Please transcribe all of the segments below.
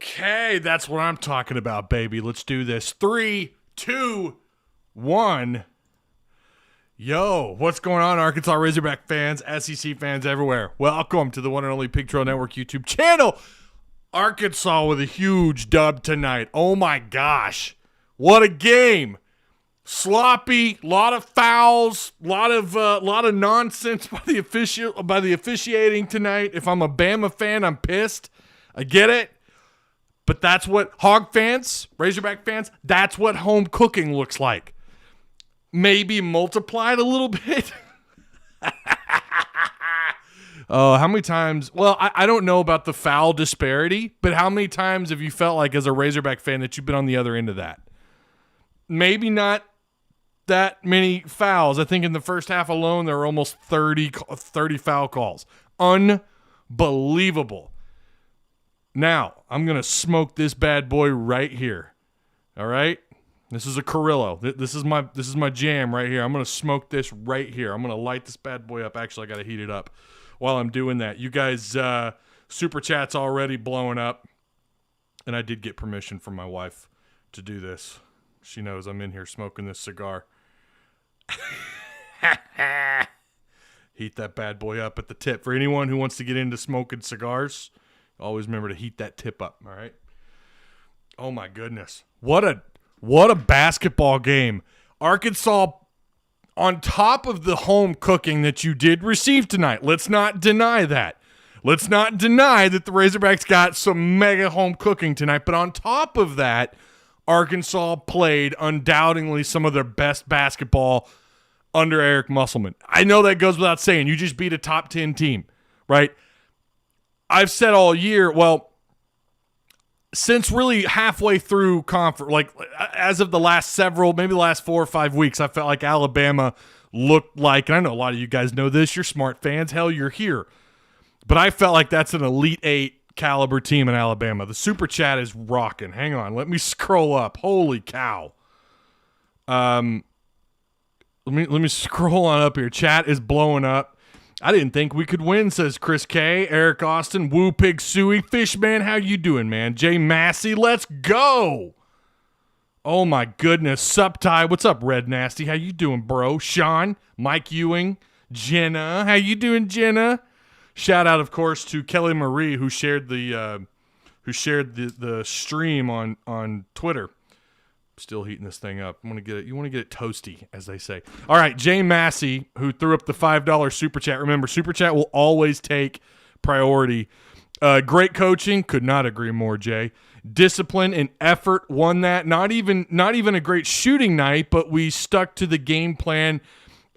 Okay, that's what I'm talking about, baby. Let's do this. 3, 2, 1. Yo, what's going on, Arkansas Razorback fans, SEC fans everywhere? Welcome to the one and only Pig Trail Network YouTube channel. Arkansas with a huge dub tonight. Oh my gosh, what a game! Sloppy, lot of fouls, lot of nonsense by the officiating tonight. If I'm a Bama fan, I'm pissed. I get it. But that's what Hog fans, Razorback fans, that's what home cooking looks like. Maybe multiplied a little bit. Oh, how many times? Well, I don't know about the foul disparity, but how many times have you felt like as a Razorback fan that you've been on the other end of that? Maybe not that many fouls. I think in the first half alone, there were almost 30 foul calls. Unbelievable. Now, I'm going to smoke this bad boy right here. All right? This is a Carrillo. This is my jam right here. I'm going to smoke this right here. I'm going to light this bad boy up. Actually, I got to heat it up while I'm doing that. You guys, Super Chat's already blowing up. And I did get permission from my wife to do this. She knows I'm in here smoking this cigar. Heat that bad boy up at the tip. For anyone who wants to get into smoking cigars, always remember to heat that tip up, all right? Oh, my goodness. What a basketball game. Arkansas, on top of the home cooking that you did receive tonight, let's not deny that. Let's not deny that the Razorbacks got some mega home cooking tonight. But on top of that, Arkansas played undoubtedly some of their best basketball under Eric Musselman. I know that goes without saying. You just beat a top 10 team, right? I've said all year, well, since really halfway through conference, like as of the last several, maybe the last 4 or 5 weeks, I felt like Alabama looked like, and I know a lot of you guys know this, you're smart fans, hell, you're here. But I felt like that's an Elite 8 caliber team in Alabama. The Super Chat is rocking. Hang on, let me scroll up. Holy cow. Let me scroll on up here. Chat is blowing up. I didn't think we could win, says Chris K. Eric Austin, Woo Pig Suey, Fishman, how you doing, man? Jay Massey, let's go. Oh my goodness. Sup Ty, what's up, Red Nasty? How you doing, bro? Sean, Mike Ewing, Jenna, how you doing, Jenna? Shout out, of course, to Kelly Marie, who shared the stream on Twitter. Still heating this thing up. You want to get it toasty, as they say. All right, Jay Massey, who threw up the $5 Super Chat. Remember, Super Chat will always take priority. Great coaching. Could not agree more, Jay. Discipline and effort won that. Not even a great shooting night, but we stuck to the game plan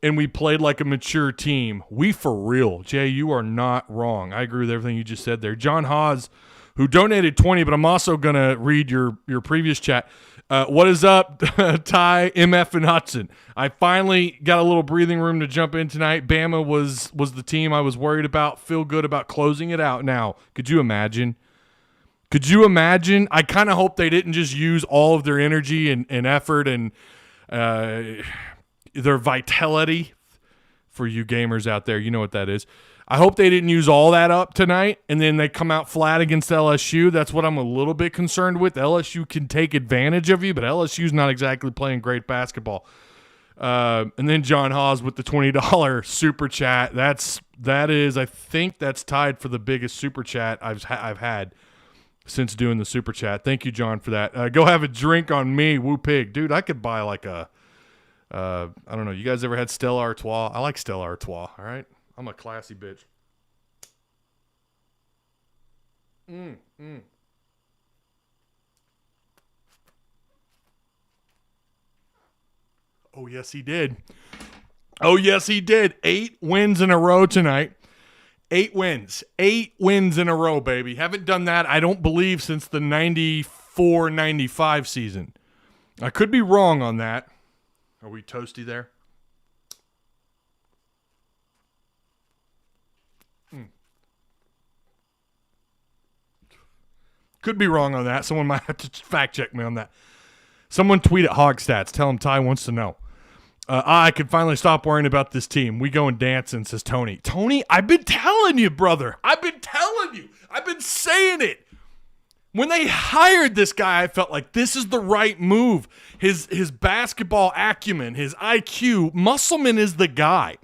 and we played like a mature team. We for real. Jay, you are not wrong. I agree with everything you just said there. John Hawes, who donated 20, but I'm also going to read your previous chat. What is up, Ty, MF, and Hudson? I finally got a little breathing room to jump in tonight. Bama was the team I was worried about. Feel good about closing it out now. Could you imagine? I kind of hope they didn't just use all of their energy and effort and their vitality. For you gamers out there, you know what that is. I hope they didn't use all that up tonight, and then they come out flat against LSU. That's what I'm a little bit concerned with. LSU can take advantage of you, but LSU's not exactly playing great basketball. And then John Hawes with the $20 Super Chat. That is, I think that's tied for the biggest Super Chat I've had since doing the Super Chat. Thank you, John, for that. Go have a drink on me, Woo Pig. Dude, I could buy like a, I don't know. You guys ever had Stella Artois? I like Stella Artois, all right? I'm a classy bitch. Oh, yes, he did. 8 wins in a row tonight. 8 wins. 8 wins in a row, baby. Haven't done that, I don't believe, since the 94-95 season. I could be wrong on that. Are we toasty there? Could be wrong on that. Someone might have to fact check me on that. Someone tweet at Hogstats. Tell him Ty wants to know. I can finally stop worrying about this team. We going dancing, says Tony. Tony, I've been telling you, brother. I've been telling you. I've been saying it. When they hired this guy, I felt like this is the right move. His basketball acumen, his IQ, Musselman is the guy.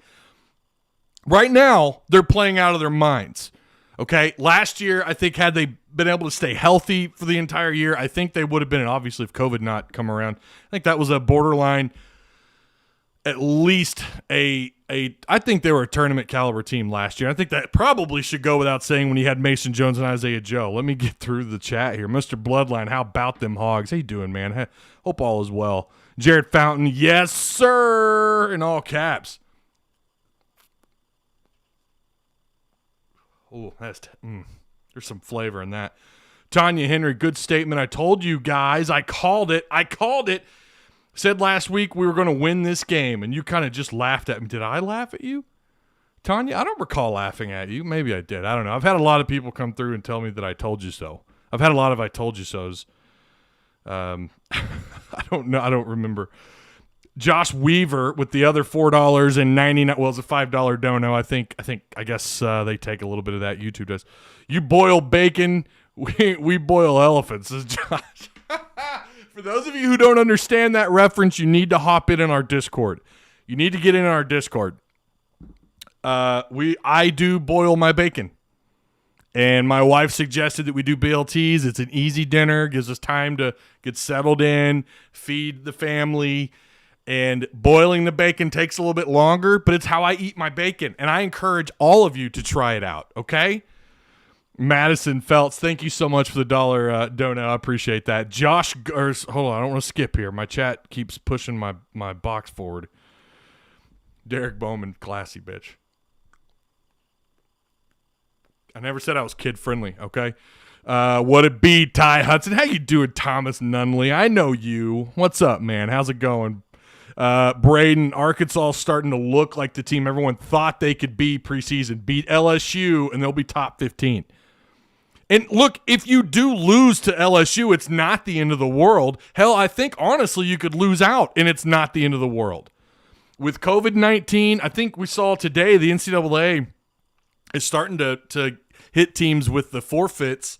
Right now, they're playing out of their minds. Okay, last year, I think had they been able to stay healthy for the entire year, I think they would have been, and obviously if COVID not come around, I think that was a borderline, at least I think they were a tournament caliber team last year. I think that probably should go without saying when you had Mason Jones and Isaiah Joe. Let me get through the chat here. Mr. Bloodline, how about them Hogs? How you doing, man? Hope all is well. Jared Fountain, yes, sir, in all caps. Oh, there's some flavor in that. Tanya Henry, good statement. I told you guys. I called it. Said last week we were going to win this game, and you kind of just laughed at me. Did I laugh at you? Tanya, I don't recall laughing at you. Maybe I did. I don't know. I've had a lot of people come through and tell me that I told you so. I've had a lot of I told you so's. I don't know. I don't remember. Josh Weaver with the other $4.99. Well, it's a $5 dono. I guess they take a little bit of that. YouTube does. You boil bacon. We boil elephants, says Josh. For those of you who don't understand that reference, you need to hop in our Discord. You need to get in our Discord. I do boil my bacon. And my wife suggested that we do BLTs. It's an easy dinner, gives us time to get settled in, feed the family. And boiling the bacon takes a little bit longer, but it's how I eat my bacon. And I encourage all of you to try it out, okay? Madison Feltz, thank you so much for the dollar dono. I appreciate that. Josh, hold on, I don't want to skip here. My chat keeps pushing my box forward. Derek Bowman, classy bitch. I never said I was kid-friendly, okay? What it be, Ty Hudson? How you doing, Thomas Nunley? I know you. What's up, man? How's it going? Braden, Arkansas starting to look like the team everyone thought they could be preseason. Beat LSU, and they'll be top 15. And look, if you do lose to LSU, it's not the end of the world. Hell, I think, honestly, you could lose out, and it's not the end of the world. With COVID-19, I think we saw today the NCAA is starting to hit teams with the forfeits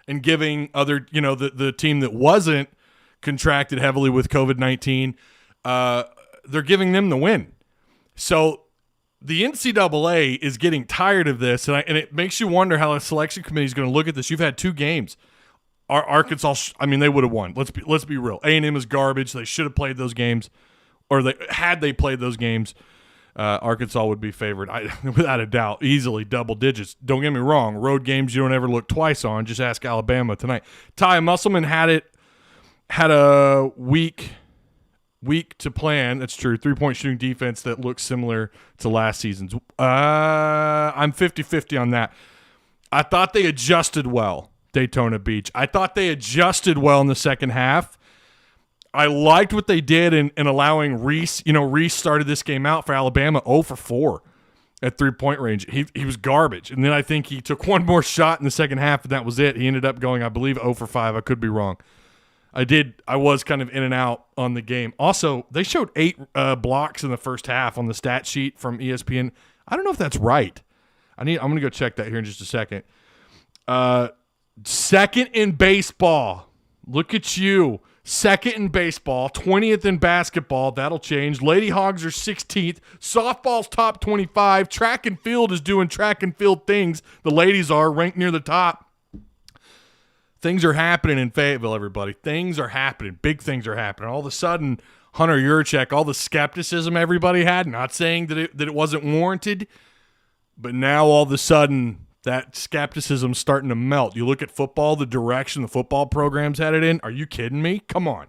and giving other, the team that wasn't contracted heavily with COVID-19, they're giving them the win. So the NCAA is getting tired of this, and it makes you wonder how the selection committee is going to look at this. You've had two games. Arkansas, they would have won. Let's be real. A&M is garbage. They should have played those games, or had they played those games, Arkansas would be favored, without a doubt, easily double digits. Don't get me wrong. Road games you don't ever look twice on. Just ask Alabama tonight. Ty Musselman had a week to plan. That's true. 3-point shooting defense that looks similar to last season's. I'm 50-50 on that. I thought they adjusted well, Daytona Beach. I thought they adjusted well in the second half. I liked what they did in allowing Reese. Reese started this game out for Alabama 0 for 4 at 3-point range. He was garbage. And then I think he took one more shot in the second half, and that was it. He ended up going, I believe, 0 for 5. I could be wrong. I was kind of in and out on the game. Also, they showed 8 blocks in the first half on the stat sheet from ESPN. I don't know if that's right. I'm going to go check that here in just a second. Second in baseball. Look at you. Second in baseball, 20th in basketball. That'll change. Lady Hogs are 16th. Softball's top 25. Track and field is doing track and field things. The ladies are ranked near the top. Things are happening in Fayetteville, everybody. Things are happening. Big things are happening. All of a sudden, Hunter Yurchek, all the skepticism everybody had, not saying that it wasn't warranted, but now all of a sudden that skepticism's starting to melt. You look at football, the direction the football program's headed in. Are you kidding me? Come on.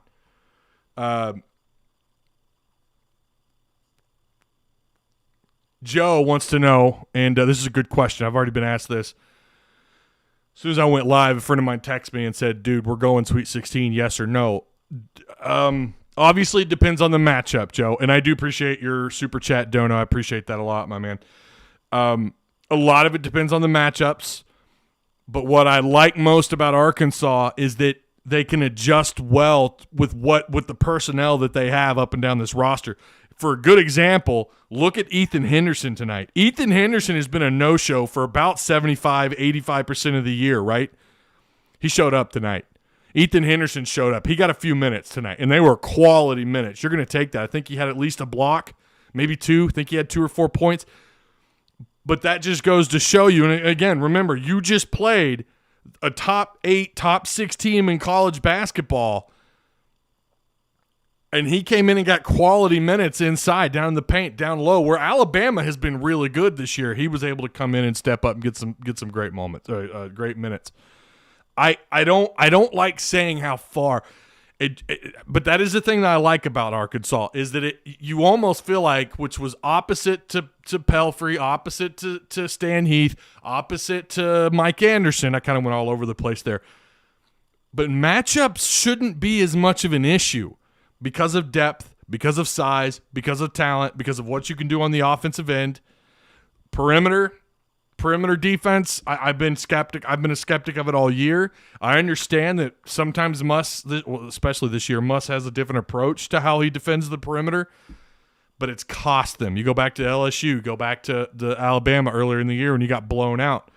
Joe wants to know, and this is a good question. I've already been asked this. As soon as I went live, a friend of mine texted me and said, dude, we're going Sweet 16, yes or no? Obviously, it depends on the matchup, Joe, and I do appreciate your super chat, Dono. I appreciate that a lot, my man. A lot of it depends on the matchups, but what I like most about Arkansas is that they can adjust well with the personnel that they have up and down this roster. For a good example, look at Ethan Henderson tonight. Ethan Henderson has been a no-show for about 75, 85% of the year, right? He showed up tonight. Ethan Henderson showed up. He got a few minutes tonight, and they were quality minutes. You're going to take that. I think he had at least a block, maybe 2. I think he had 2 or 4 points. But that just goes to show you, and again, remember, you just played a top 8, top 6 team in college basketball, and he came in and got quality minutes inside, down in the paint, down low, where Alabama has been really good this year. He was able to come in and step up and get some great moments, great minutes. I don't like saying how far, but that is the thing that I like about Arkansas is that you almost feel like, which was opposite to Pelfrey, opposite to Stan Heath, opposite to Mike Anderson. I kind of went all over the place there. But matchups shouldn't be as much of an issue because of depth, because of size, because of talent, because of what you can do on the offensive end. Perimeter defense, I've been a skeptic of it all year. I understand that sometimes especially this year, Muss has a different approach to how he defends the perimeter, but it's cost them. You go back to LSU, go back to Alabama earlier in the year when you got blown out.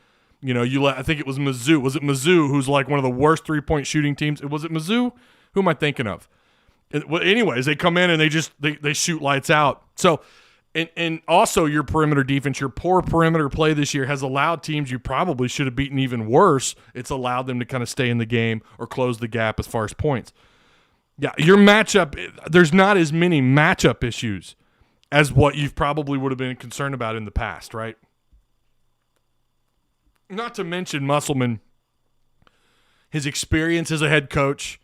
I think it was Mizzou. Was it Mizzou, who's like one of the worst three-point shooting teams? Was it Mizzou? Who am I thinking of? Anyways, they come in and they shoot lights out. So, and also your perimeter defense, your poor perimeter play this year has allowed teams you probably should have beaten even worse. It's allowed them to kind of stay in the game or close the gap as far as points. Yeah, your matchup, there's not as many matchup issues as what you probably would have been concerned about in the past, right? Not to mention Musselman, his experience as a head coach,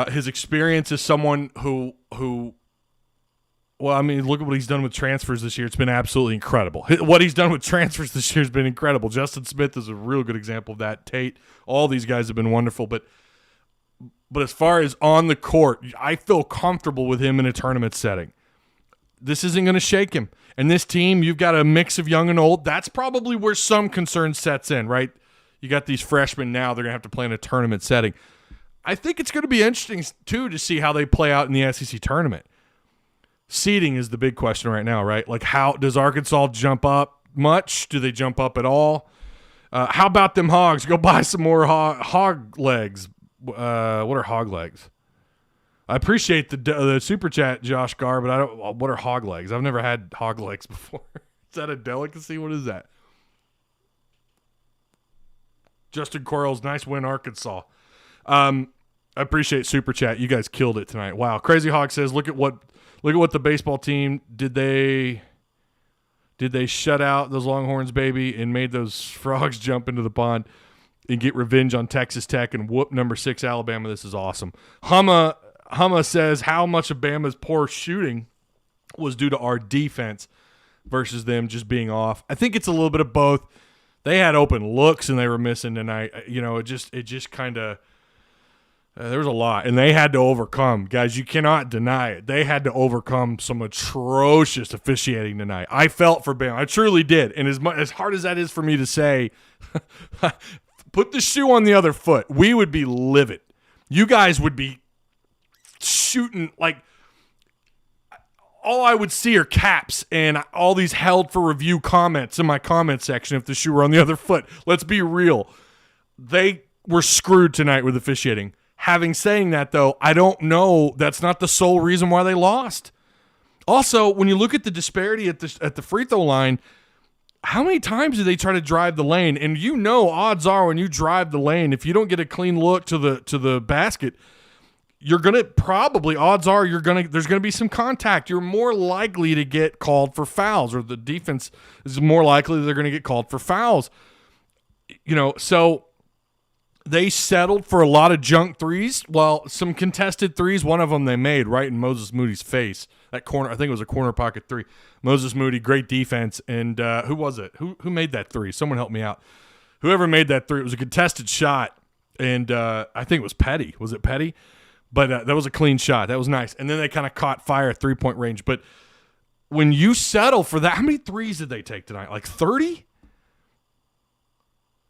his experience as someone who well, I mean, look at what he's done with transfers this year. It's been absolutely incredible. What he's done with transfers this year has been incredible. Justin Smith is a real good example of that. Tate, all these guys have been wonderful. But as far as on the court, I feel comfortable with him in a tournament setting. This isn't going to shake him. And this team, you've got a mix of young and old. That's probably where some concern sets in, right? You got these freshmen now. They're going to have to play in a tournament setting. I think it's going to be interesting, too, to see how they play out in the SEC tournament. Seeding is the big question right now, right? Like, how does Arkansas jump up much? Do they jump up at all? How about them Hogs? Go buy some more hog legs. What are hog legs? I appreciate the super chat, Josh Garr, but I don't. What are hog legs? I've never had hog legs before. Is that a delicacy? What is that? Justin Quarles, nice win, Arkansas. I appreciate super chat. You guys killed it tonight. Wow. Crazy Hog says, look at what the baseball team did. They shut out those Longhorns, baby, and made those frogs jump into the pond and get revenge on Texas Tech and whoop number 6 Alabama. This is awesome. Humma says how much of Bama's poor shooting was due to our defense versus them just being off. I think it's a little bit of both. They had open looks and they were missing tonight. It just kind of there was a lot, and they had to overcome. Guys, you cannot deny it. They had to overcome some atrocious officiating tonight. I felt for Bama. I truly did. And as hard as that is for me to say, put the shoe on the other foot. We would be livid. You guys would be shooting like all I would see are caps and all these held for review comments in my comment section if the shoe were on the other foot. Let's be real. They were screwed tonight with officiating. Having saying that, though, I don't know. That's not the sole reason why they lost. Also, when you look at the disparity at the free throw line, how many times do they try to drive the lane? And odds are when you drive the lane, if you don't get a clean look to the basket, you're gonna probably there's gonna be some contact. You're more likely to get called for fouls, or the defense is more likely that they're gonna get called for fouls. So they settled for a lot of junk threes. Well, some contested threes. One of them they made right in Moses Moody's face. That corner, I think it was a corner pocket three. Moses Moody, great defense. And who was it? Who made that three? Someone help me out. Whoever made that three, it was a contested shot. And I think it was Petty. Was it Petty? But that was a clean shot. That was nice. And then they kind of caught fire at three-point range. But when you settle for that, how many threes did they take tonight? Like 30?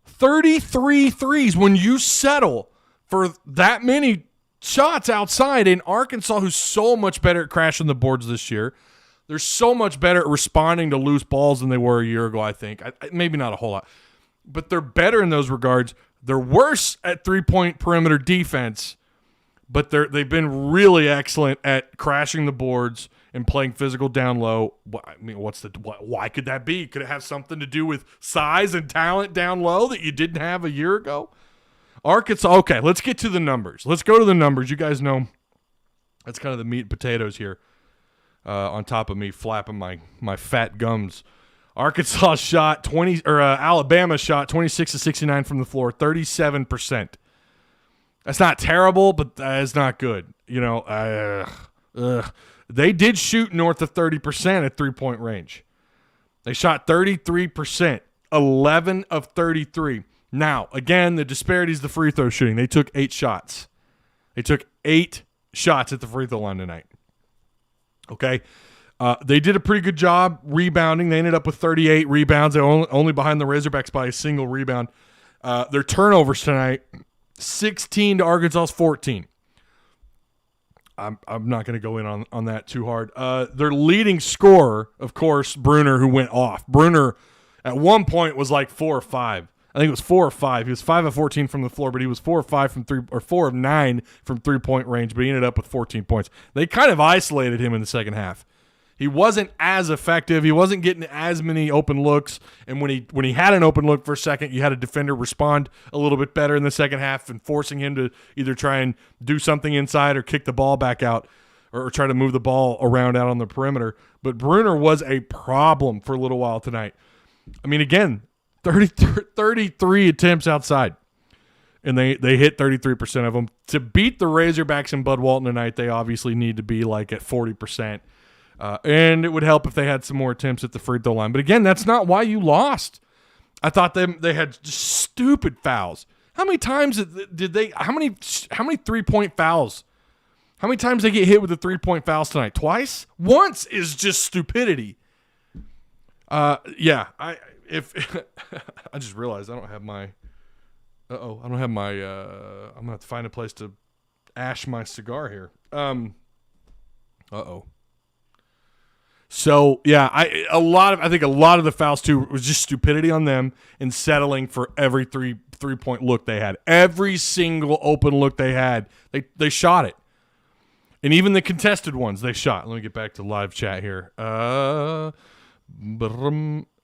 33 threes. When you settle for that many shots outside in Arkansas, who's so much better at crashing the boards this year, they're so much better at responding to loose balls than they were a year ago, I think. Maybe not a whole lot, but they're better in those regards. They're worse at three-point perimeter defense, but they've been really excellent at crashing the boards and playing physical down low. I mean, why could that be? Could it have something to do with size and talent down low that you didn't have a year ago? Arkansas, okay, let's get to the numbers. Let's go to the numbers. You guys know that's kind of the meat and potatoes here on top of me flapping my fat gums. Arkansas shot Alabama shot 26 to 69 from the floor, 37%. That's not terrible, but that's not good. They did shoot north of 30% at three-point range. They shot 33%, 11 of 33. Now, again, the disparity is the free throw shooting. They took 8 shots. They took 8 shots at the free throw line tonight. Okay? They did a pretty good job rebounding. They ended up with 38 rebounds. They were only behind the Razorbacks by a single rebound. Their turnovers tonight, 16 to Arkansas's 14. I'm not going to go in on that too hard. Their leading scorer, of course, Bruner, who went off. Bruner, at one point, was like 4 or 5. I think it was 4 or 5. He was 5 of 14 from the floor, but he was 4 or 5 from 3, or 4 of 9 from three-point range. But he ended up with 14 points. They kind of isolated him in the second half. He wasn't as effective. He wasn't getting as many open looks. And when he had an open look for a second, you had a defender respond a little bit better in the second half and forcing him to either try and do something inside or kick the ball back out or try to move the ball around out on the perimeter. But Bruner was a problem for a little while tonight. I mean, again, 33 attempts outside, and they hit 33% of them. To beat the Razorbacks in Bud Walton tonight, they obviously need to be like at 40%. And it would help if they had some more attempts at the free throw line. But again, that's not why you lost. I thought they had just stupid fouls. How many times did they? How many 3-point fouls? How many times they get hit with the 3-point fouls tonight? Twice? Once is just stupidity. Yeah. I just realized I don't have my. I don't have my. I'm gonna have to find a place to ash my cigar here. So yeah, I think a lot of the fouls too was just stupidity on them and settling for every three-point look they had. Every single open look they had, they shot it. And even the contested ones, they shot. Let me get back to live chat here.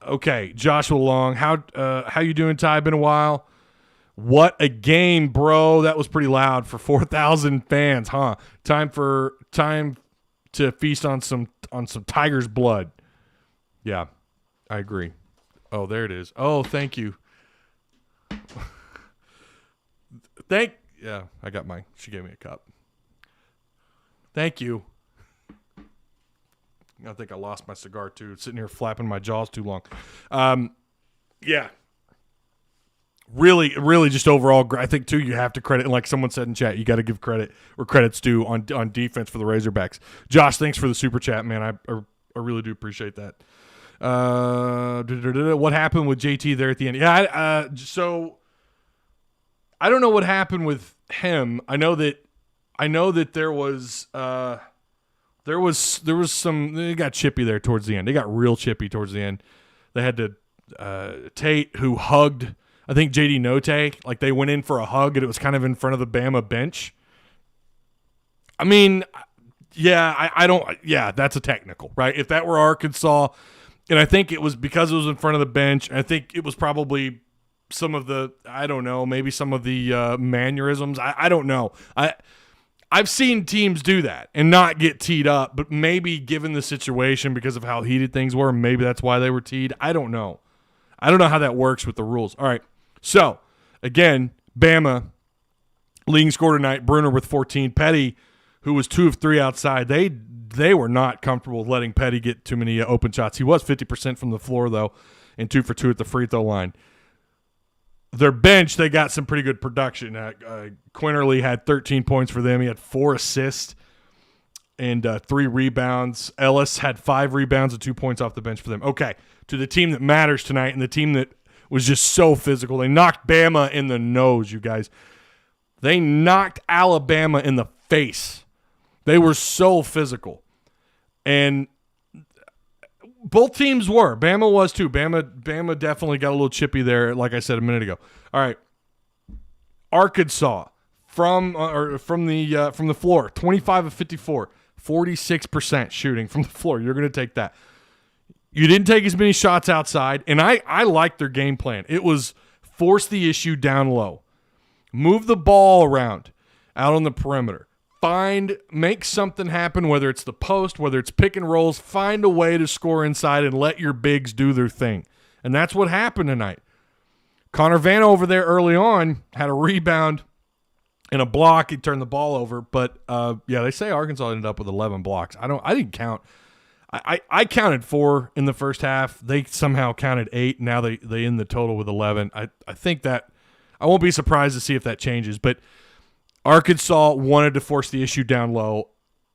Okay, Joshua Long, how you doing, Ty? Been a while. What a game, bro! That was pretty loud for 4,000 fans, huh? Time to feast on some tiger's blood. Yeah, I agree. Oh, there it is. Oh, thank you. Yeah, I got she gave me a cup. Thank you. I think I lost my cigar too. It's sitting here flapping my jaws too long. Yeah. Really, really just overall, I think, too, you have to credit, and like someone said in chat, you got to give credit where credit's due on defense for the Razorbacks. Josh, thanks for the super chat, man. I really do appreciate that. What happened with JT there at the end? Yeah, so I don't know what happened with him. I know that there was some, they got chippy there towards the end. They got real chippy towards the end. They had to Tate, who hugged, I think, JD Note, like they went in for a hug and it was kind of in front of the Bama bench. I mean, yeah, I don't, yeah, that's a technical, right? If that were Arkansas, and I think it was because it was in front of the bench, I think it was probably some of the, I don't know, maybe some of the mannerisms. I don't know. I've seen teams do that and not get teed up, but maybe given the situation because of how heated things were, maybe that's why they were teed. I don't know. I don't know how that works with the rules. All right. So, again, Bama, leading scorer tonight, Bruner with 14. Petty, who was 2 of 3 outside, they were not comfortable with letting Petty get too many open shots. He was 50% from the floor, though, and 2 for 2 at the free throw line. Their bench, they got some pretty good production. Quinterly had 13 points for them. He had 4 assists and 3 rebounds. Ellis had 5 rebounds and 2 points off the bench for them. Okay, to the team that matters tonight and the team that was just so physical. They knocked Bama in the nose, you guys. They knocked Alabama in the face. They were so physical. And both teams were. Bama was too. Bama definitely got a little chippy there, like I said a minute ago. All right. Arkansas from the floor, 25 of 54, 46% shooting from the floor. You're going to take that. You didn't take as many shots outside, and I liked their game plan. It was force the issue down low. Move the ball around out on the perimeter. Make something happen, whether it's the post, whether it's pick and rolls. Find a way to score inside and let your bigs do their thing. And that's what happened tonight. Connor Vanna over there early on had a rebound and a block. He turned the ball over. But, they say Arkansas ended up with 11 blocks. I didn't count. I counted 4 in the first half. They somehow counted 8. Now they end the total with 11. I think that I won't be surprised to see if that changes. But Arkansas wanted to force the issue down low,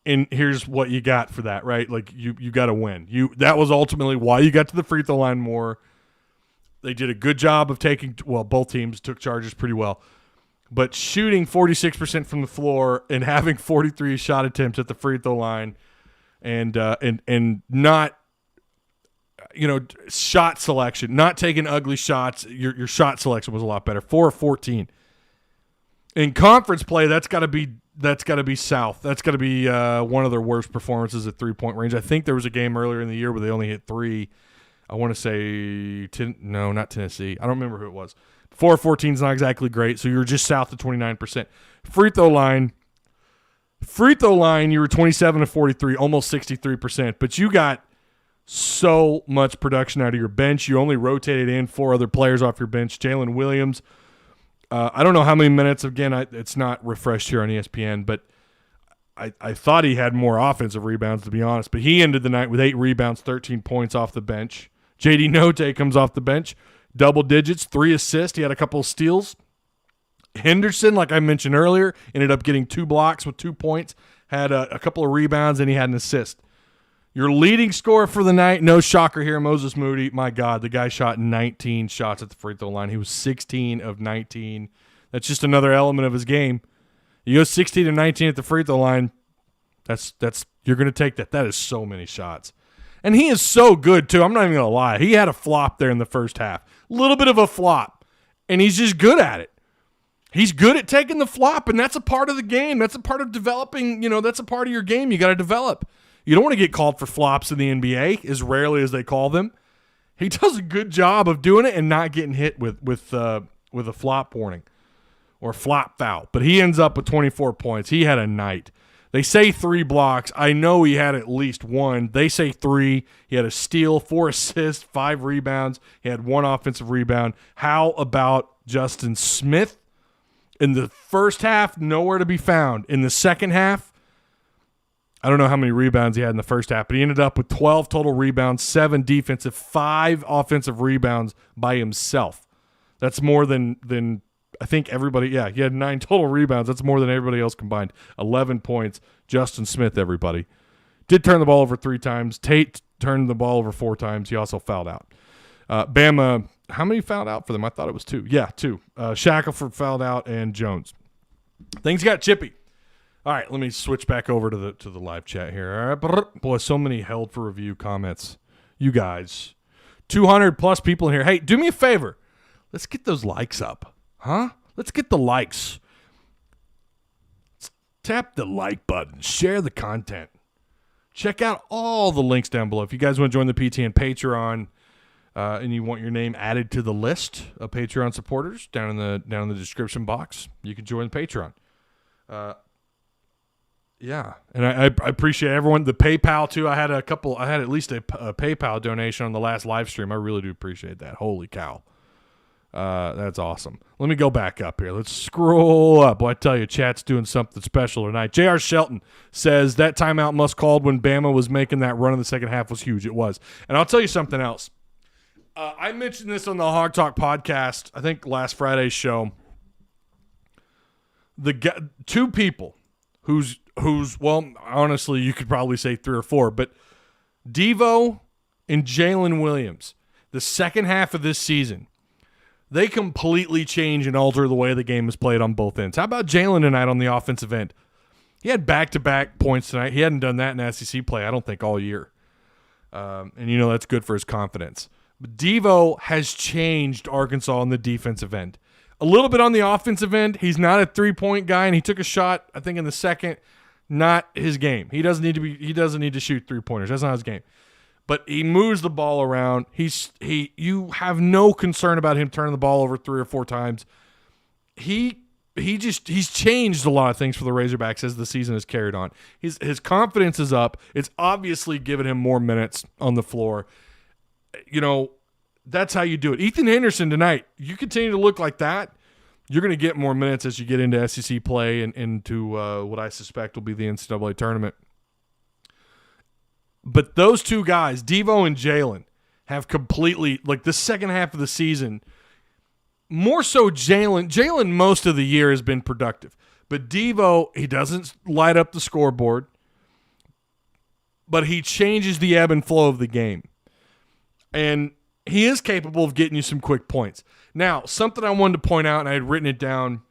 and here's what you got for that, right? Like you got to win. That was ultimately why you got to the free throw line more. They did a good job of both teams took charges pretty well. But shooting 46% from the floor and having 43 shot attempts at the free throw line and not shot selection, not taking ugly shots, your shot selection was a lot better. 4 of 14. In conference play, that's got to be south. That's got to be one of their worst performances at 3-point range. I think there was a game earlier in the year where they only hit 3. I want to say not Tennessee. I don't remember who it was. 4 of 14 is not exactly great, so you're just south of 29%. Free throw line, you were 27 of 43, almost 63%. But you got so much production out of your bench. You only rotated in 4 other players off your bench. Jalen Williams. I don't know how many minutes. Again, it's not refreshed here on ESPN, but I thought he had more offensive rebounds, to be honest. But he ended the night with 8 rebounds, 13 points off the bench. J.D. Note comes off the bench, double digits, 3 assists. He had a couple of steals. Henderson, like I mentioned earlier, ended up getting 2 blocks with 2 points, had a couple of rebounds, and he had an assist. Your leading scorer for the night, no shocker here, Moses Moody. My God, the guy shot 19 shots at the free throw line. He was 16 of 19. That's just another element of his game. You go 16 of 19 at the free throw line, that's you're going to take that. That is so many shots. And he is so good, too. I'm not even going to lie. He had a flop there in the first half. A little bit of a flop, and he's just good at it. He's good at taking the flop, and that's a part of the game. That's a part of developing. That's a part of your game you got to develop. You don't want to get called for flops in the NBA, as rarely as they call them. He does a good job of doing it and not getting hit with a flop warning or flop foul. But he ends up with 24 points. He had a night. They say 3 blocks. I know he had at least 1. They say 3. He had a steal, 4 assists, 5 rebounds. He had 1 offensive rebound. How about Justin Smith? In the first half, nowhere to be found. In the second half, I don't know how many rebounds he had in the first half, but he ended up with 12 total rebounds, 7 defensive, 5 offensive rebounds by himself. That's more than I think everybody. Yeah, he had 9 total rebounds. That's more than everybody else combined. 11 points. Justin Smith, everybody. Did turn the ball over 3 times. Tate turned the ball over 4 times. He also fouled out. Bama, how many fouled out for them? I thought it was 2. Yeah, 2. Shackelford fouled out and Jones. Things got chippy. All right, let me switch back over to the live chat here. All right, boy, so many held for review comments. You guys, 200 plus people in here. Hey, do me a favor. Let's get those likes up, huh? Let's get the likes. Let's tap the like button. Share the content. Check out all the links down below. If you guys want to join the PTN Patreon and you want your name added to the list of Patreon supporters down in the description box, you can join the Patreon. Yeah, and I appreciate everyone. The PayPal too. I had at least a PayPal donation on the last live stream. I really do appreciate that. Holy cow, that's awesome. Let me go back up here. Let's scroll up. Well, I tell you, chat's doing something special tonight. J.R. Shelton says that timeout must called when Bama was making that run in the second half was huge. It was, and I'll tell you something else. I mentioned this on the Hog Talk podcast. I think last Friday's show. The 2 people who's well, honestly, you could probably say 3 or 4, but Devo and Jalen Williams, the second half of this season, they completely change and alter the way the game is played on both ends. How about Jalen tonight on the offensive end? He had back-to-back points tonight. He hadn't done that in SEC play, I don't think, all year. And that's good for his confidence. But Devo has changed Arkansas on the defensive end. A little bit on the offensive end. He's not a 3-point guy, and he took a shot, I think, in the second. Not his game. He doesn't need to shoot 3-pointers. That's not his game. But he moves the ball around. You have no concern about him turning the ball over 3 or 4 times. He's changed a lot of things for the Razorbacks as the season has carried on. His confidence is up. It's obviously given him more minutes on the floor. That's how you do it. Ethan Henderson tonight, you continue to look like that, you're going to get more minutes as you get into SEC play and into what I suspect will be the NCAA tournament. But those two guys, Devo and Jalen, have completely, like the second half of the season, more so Jalen. Jalen most of the year has been productive. But Devo, he doesn't light up the scoreboard, but he changes the ebb and flow of the game. And he is capable of getting you some quick points. Now, something I wanted to point out, and I had written it down,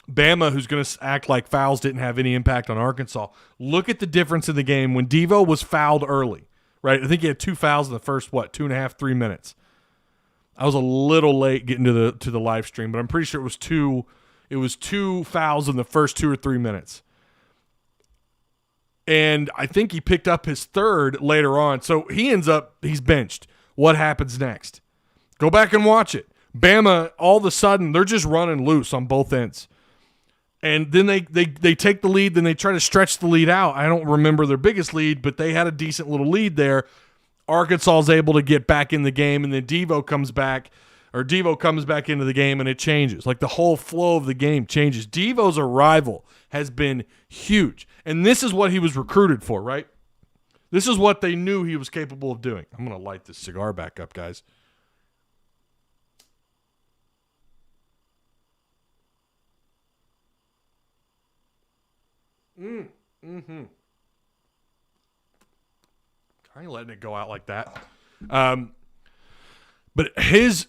Bama, who's going to act like fouls didn't have any impact on Arkansas. Look at the difference in the game when Devo was fouled early, right? I think he had 2 fouls in the first, 2.5, 3 minutes. I was a little late getting to the live stream, but I'm pretty sure it was 2 fouls in the first 2 or 3 minutes. And I think he picked up his third later on. So he's benched. What happens next? Go back and watch it. Bama, all of a sudden, they're just running loose on both ends. And then they take the lead, then they try to stretch the lead out. I don't remember their biggest lead, but they had a decent little lead there. Arkansas is able to get back in the game, and then Devo comes back into the game, and it changes. Like the whole flow of the game changes. Devo's arrival has been huge. And this is what he was recruited for, right? This is what they knew he was capable of doing. I'm going to light this cigar back up, guys. Mm-hmm. I ain't letting it go out like that. But his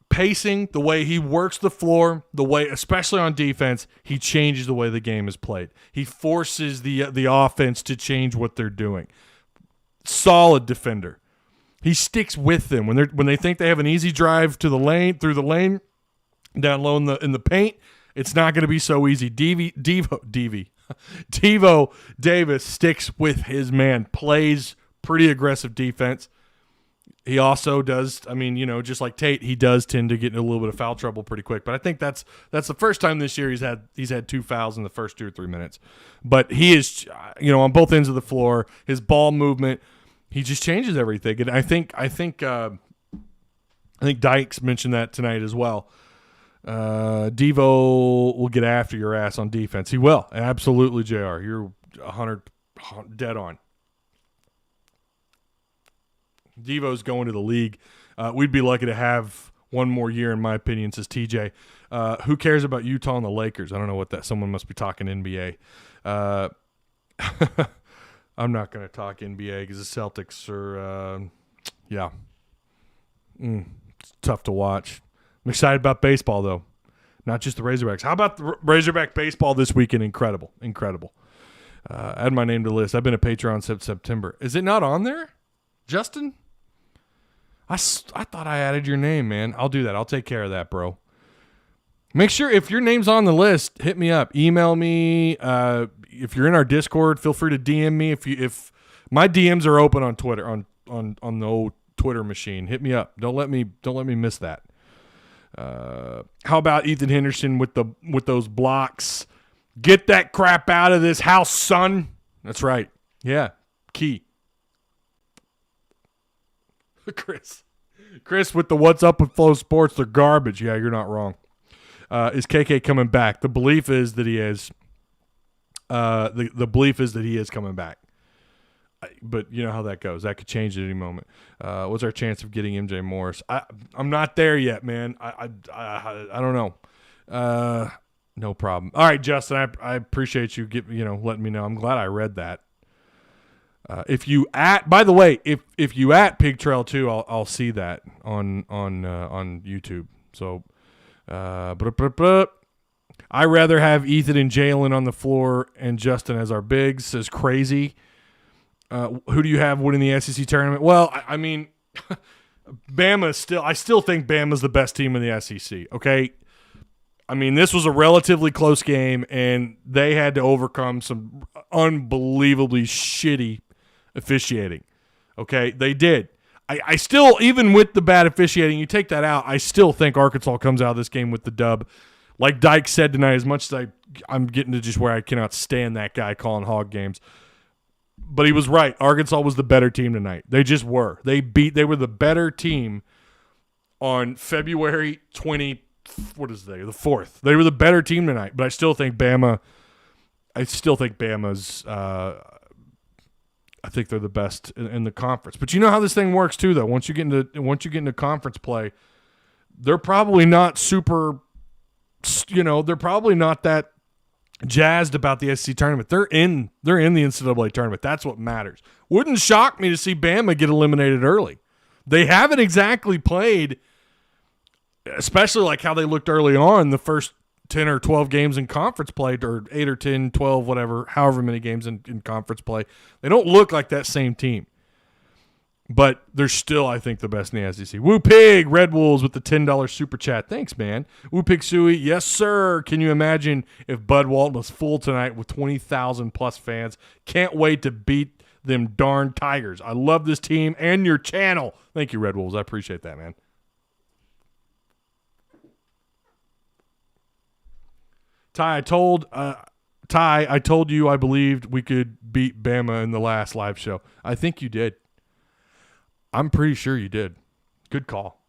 pacing, the way he works the floor, the way, especially on defense, he changes the way the game is played. He forces the offense to change what they're doing. Solid defender. He sticks with them when they think they have an easy drive to the lane, through the lane, down low in the paint. It's not going to be so easy. Devo Davis sticks with his man, plays pretty aggressive defense. He also does, just like Tate, he does tend to get in a little bit of foul trouble pretty quick. But I think that's the first time this year he's had 2 fouls in the first 2 or 3 minutes. But he is, on both ends of the floor, his ball movement, he just changes everything. And I think Dykes mentioned that tonight as well. Devo will get after your ass on defense. He will. Absolutely, JR. You're 100 dead on. Devo's going to the league. We'd be lucky to have one more year, in my opinion, says TJ. Who cares about Utah and the Lakers? I don't know what that. Someone must be talking NBA. I'm not going to talk NBA because the Celtics are, it's tough to watch. I'm excited about baseball, though. Not just the Razorbacks. How about the Razorback baseball this weekend? Incredible. Add my name to the list. I've been a Patreon since September. Is it not on there, Justin? I thought I added your name, man. I'll do that. I'll take care of that, bro. Make sure if your name's on the list, hit me up. Email me. If you're in our Discord, feel free to DM me. If my DMs are open on Twitter, on the old Twitter machine, hit me up. Don't let me miss that. How about Ethan Henderson with those blocks? Get that crap out of this house, son. That's right. Yeah, key. Chris with the what's up with Flow Sports. They're garbage. Yeah, you're not wrong. Is KK coming back? The belief is that he is. The belief is that he is coming back. But you know how that goes. That could change at any moment. What's our chance of getting MJ Morris? I'm not there yet, man. I don't know. No problem. All right, Justin. I appreciate you letting me know. I'm glad I read that. By the way, if you at Pig Trail 2, I'll see that on YouTube. So, I rather have Ethan and Jalen on the floor and Justin as our bigs. Says Crazy. Who do you have winning the SEC tournament? Well, I mean, I still think Bama's the best team in the SEC, okay? I mean, this was a relatively close game, and they had to overcome some unbelievably shitty officiating, okay? They did. I still, even with the bad officiating, you take that out, I still think Arkansas comes out of this game with the dub. Like Dyke said tonight, as much as I'm getting to just where I cannot stand that guy calling hog games, but he was right. Arkansas was the better team tonight. They just were. They were the better team on February 20, what is the 4th. They were the better team tonight, but I still think Bama's I think they're the best in the conference. But you know how this thing works too, though. Once you get into conference play, they're probably not super, they're probably not that jazzed about the SEC tournament. They're in the NCAA tournament. That's what matters. Wouldn't shock me to see Bama get eliminated early. They haven't exactly played, especially like how they looked early on, the first 10 or 12 games in conference play, or 8 or 10, 12, whatever, however many games in conference play. They don't look like that same team. But they're still, I think, the best in the SEC. Woo Pig, Red Wolves with the $10 super chat. Thanks, man. Woo Pig Suey, yes, sir. Can you imagine if Bud Walton was full tonight with 20,000 plus fans? Can't wait to beat them darn Tigers. I love this team and your channel. Thank you, Red Wolves. I appreciate that, man. Ty, I told you I believed we could beat Bama in the last live show. I think you did. I'm pretty sure you did. Good call.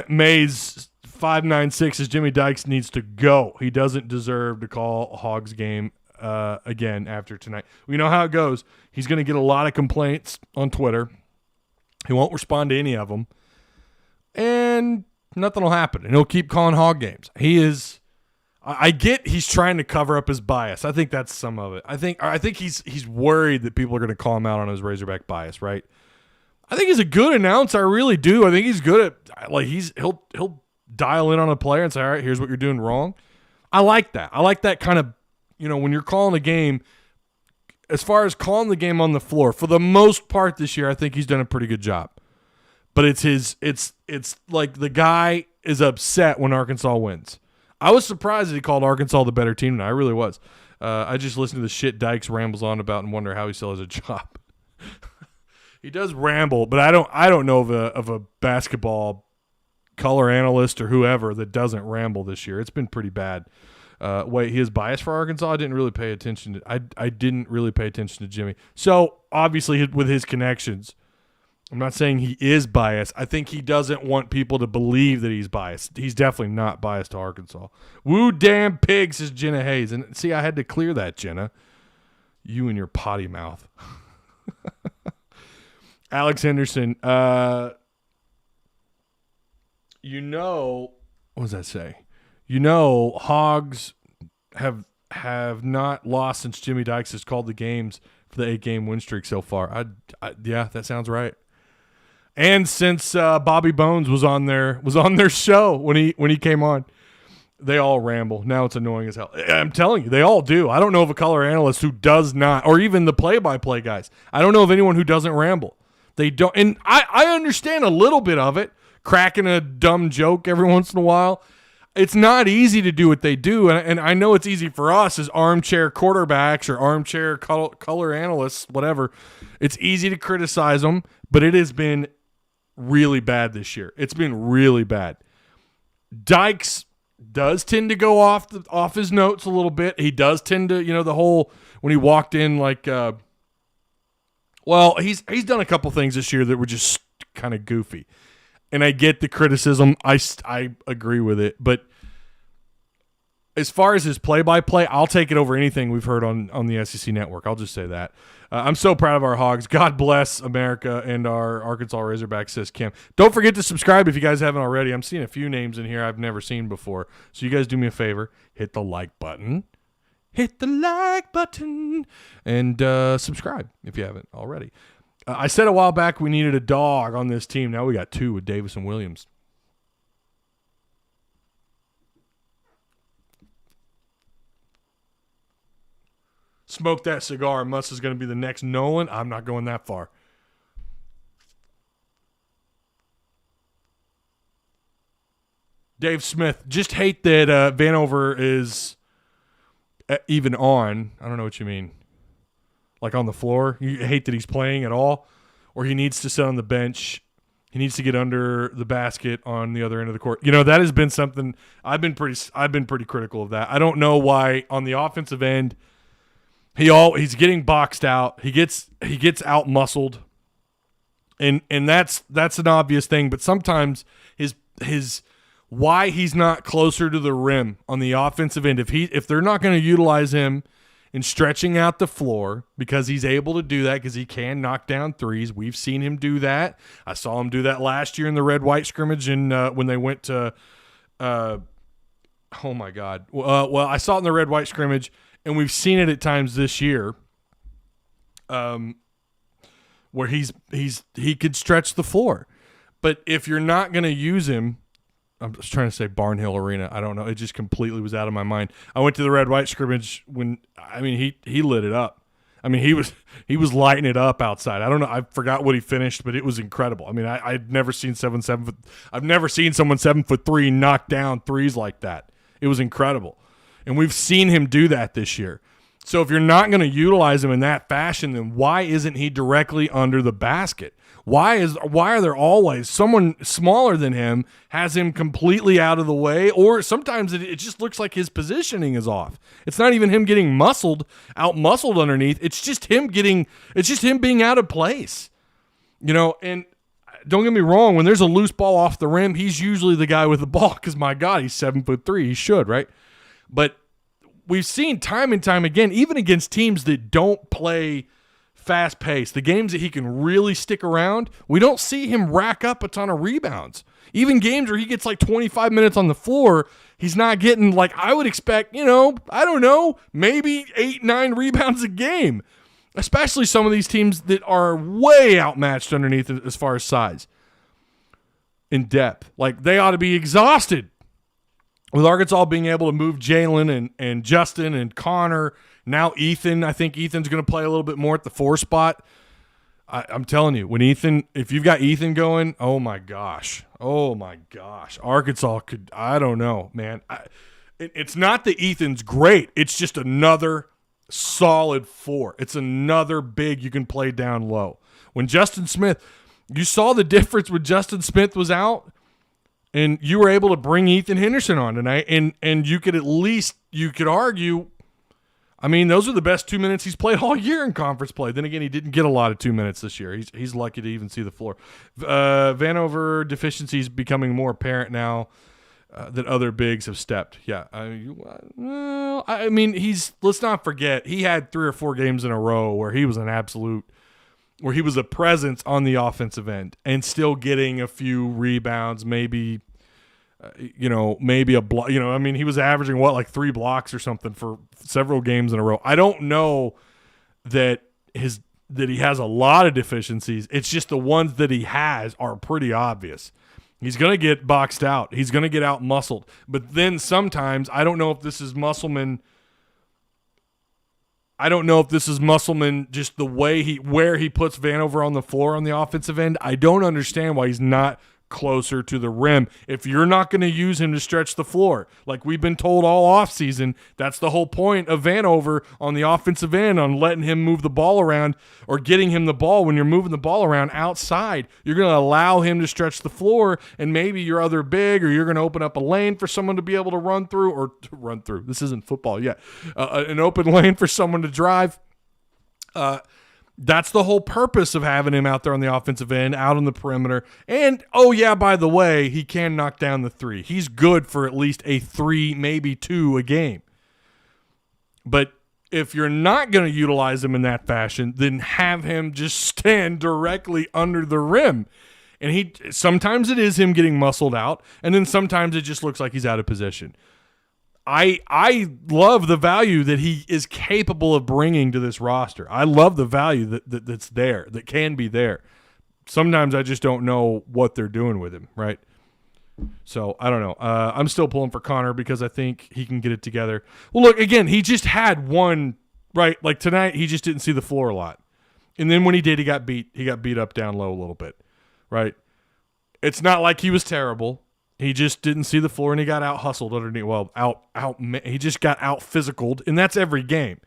Mayes 596 says Jimmy Dykes needs to go. He doesn't deserve to call a Hogs game again after tonight. We know how it goes. He's going to get a lot of complaints on Twitter. He won't respond to any of them. And nothing will happen. And he'll keep calling hog games. I get he's trying to cover up his bias. I think that's some of it. I think he's worried that people are going to call him out on his Razorback bias, right? I think he's a good announcer. I really do. I think he's good at, like, he'll dial in on a player and say, all right, here's what you're doing wrong. I like that. I like that kind of, when you're calling a game, as far as calling the game on the floor, for the most part this year, I think he's done a pretty good job. But it's like the guy is upset when Arkansas wins. I was surprised that he called Arkansas the better team tonight. I really was. I just listened to the shit Dykes rambles on about and wonder how he still has a job. He does ramble, but I don't know of a basketball color analyst or whoever that doesn't ramble this year. It's been pretty bad. Wait, he is biased for Arkansas? I didn't really pay attention to I didn't really pay attention to Jimmy. So obviously with his connections, I'm not saying he is biased. I think he doesn't want people to believe that he's biased. He's definitely not biased to Arkansas. Woo damn pig, says Jenna Hayes. And see, I had to clear that, Jenna. You and your potty mouth. Alex Henderson, what does that say? Hogs have not lost since Jimmy Dykes has called the games for the 8-game win streak so far. Yeah, that sounds right. And since Bobby Bones was on their show when he came on, they all ramble. Now it's annoying as hell. I'm telling you, they all do. I don't know of a color analyst who does not, or even the play-by-play guys. I don't know of anyone who doesn't ramble. They don't, and I understand a little bit of it, cracking a dumb joke every once in a while. It's not easy to do what they do, and I know it's easy for us as armchair quarterbacks or armchair color analysts, whatever. It's easy to criticize them, but it has been really bad this year. It's been really bad. Dykes does tend to go off his notes a little bit. He does tend to, the whole, when he walked in, like, he's done a couple things this year that were just kind of goofy. And I get the criticism. I agree with it. But as far as his play-by-play, I'll take it over anything we've heard on the SEC network. I'll just say that. I'm so proud of our Hogs. God bless America and our Arkansas Razorbacks, says Kim. Don't forget to subscribe if you guys haven't already. I'm seeing a few names in here I've never seen before. So you guys do me a favor. Hit the like button. Hit the like button. And subscribe if you haven't already. I said a while back we needed a dog on this team. Now we got two with Davis and Williams. Smoke that cigar. Muss is going to be the next Nolan. I'm not going that far. Dave Smith, just hate that Vanover is even on. I don't know what you mean. Like on the floor? You hate that he's playing at all? Or he needs to sit on the bench. He needs to get under the basket on the other end of the court. That has been something I've been pretty critical of that. I don't know why on the offensive end he's getting boxed out. He gets out muscled. And that's an obvious thing, but sometimes his why he's not closer to the rim on the offensive end, if they're not going to utilize him in stretching out the floor, because he's able to do that because he can knock down threes. We've seen him do that. I saw him do that last year in the red-white scrimmage when they went to oh my God. Well, I saw it in the red-white scrimmage, and we've seen it at times this year where he could stretch the floor. But if you're not going to use him, I'm just trying to say Barnhill Arena. I don't know. It just completely was out of my mind. I went to the red-white scrimmage he lit it up. He was lighting it up outside. I don't know. I forgot what he finished, but it was incredible. I'd never seen I've never seen someone 7'3" knock down threes like that. It was incredible. And we've seen him do that this year. So if you're not going to utilize him in that fashion, then why isn't he directly under the basket? Why are there always someone smaller than him has him completely out of the way? Or sometimes it just looks like his positioning is off. It's not even him getting out muscled underneath. It's just him being out of place. And don't get me wrong, when there's a loose ball off the rim, he's usually the guy with the ball because, my God, he's 7'3". He should, right? But we've seen time and time again, even against teams that don't play fast pace, the games that he can really stick around, we don't see him rack up a ton of rebounds. Even games where he gets like 25 minutes on the floor, he's not getting, like I would expect, I don't know, maybe 8-9 rebounds a game. Especially some of these teams that are way outmatched underneath as far as size and depth. Like they ought to be exhausted with Arkansas being able to move Jalen and Justin and Connor. Now Ethan, I think Ethan's going to play a little bit more at the 4 spot. I'm telling you, if you've got Ethan going, oh my gosh, Arkansas could, I don't know, man. It's not that Ethan's great. It's just another solid 4. It's another big you can play down low. When Justin Smith, you saw the difference when Justin Smith was out, and you were able to bring Ethan Henderson on tonight, and you could argue, those are the best 2 minutes he's played all year in conference play. Then again, he didn't get a lot of 2 minutes this year. He's lucky to even see the floor. Vanover deficiencies becoming more apparent now that other bigs have stepped. Yeah. Let's not forget, he had 3 or 4 games in a row where he was where he was a presence on the offensive end and still getting a few rebounds, maybe a block. He was averaging like 3 blocks or something for several games in a row. I don't know that he has a lot of deficiencies. It's just the ones that he has are pretty obvious. He's going to get boxed out. He's going to get out muscled. But then sometimes, I don't know if this is Musselman. Just the way where he puts Vanover on the floor on the offensive end. I don't understand why he's not closer to the rim. If you're not going to use him to stretch the floor, like we've been told all offseason, that's the whole point of Vanover on the offensive end, on letting him move the ball around or getting him the ball. When you're moving the ball around outside, you're going to allow him to stretch the floor, and maybe your other big, or you're going to open up a lane for someone to be able to run through. This isn't football yet. An open lane for someone to drive. That's the whole purpose of having him out there on the offensive end, out on the perimeter. And, by the way, he can knock down the 3. He's good for at least a 3, maybe 2 a game. But if you're not going to utilize him in that fashion, then have him just stand directly under the rim. And sometimes it is him getting muscled out, and then sometimes it just looks like he's out of position. I love the value that he is capable of bringing to this roster. I love the value that's there, that can be there. Sometimes I just don't know what they're doing with him, right? So, I don't know. I'm still pulling for Connor because I think he can get it together. Well, look, again, he just had one, right? Like tonight, he just didn't see the floor a lot. And then when he did, he got beat up down low a little bit, right? It's not like he was terrible. He just didn't see the floor, and he got out hustled underneath. Well, he just got out physicaled, and that's every game.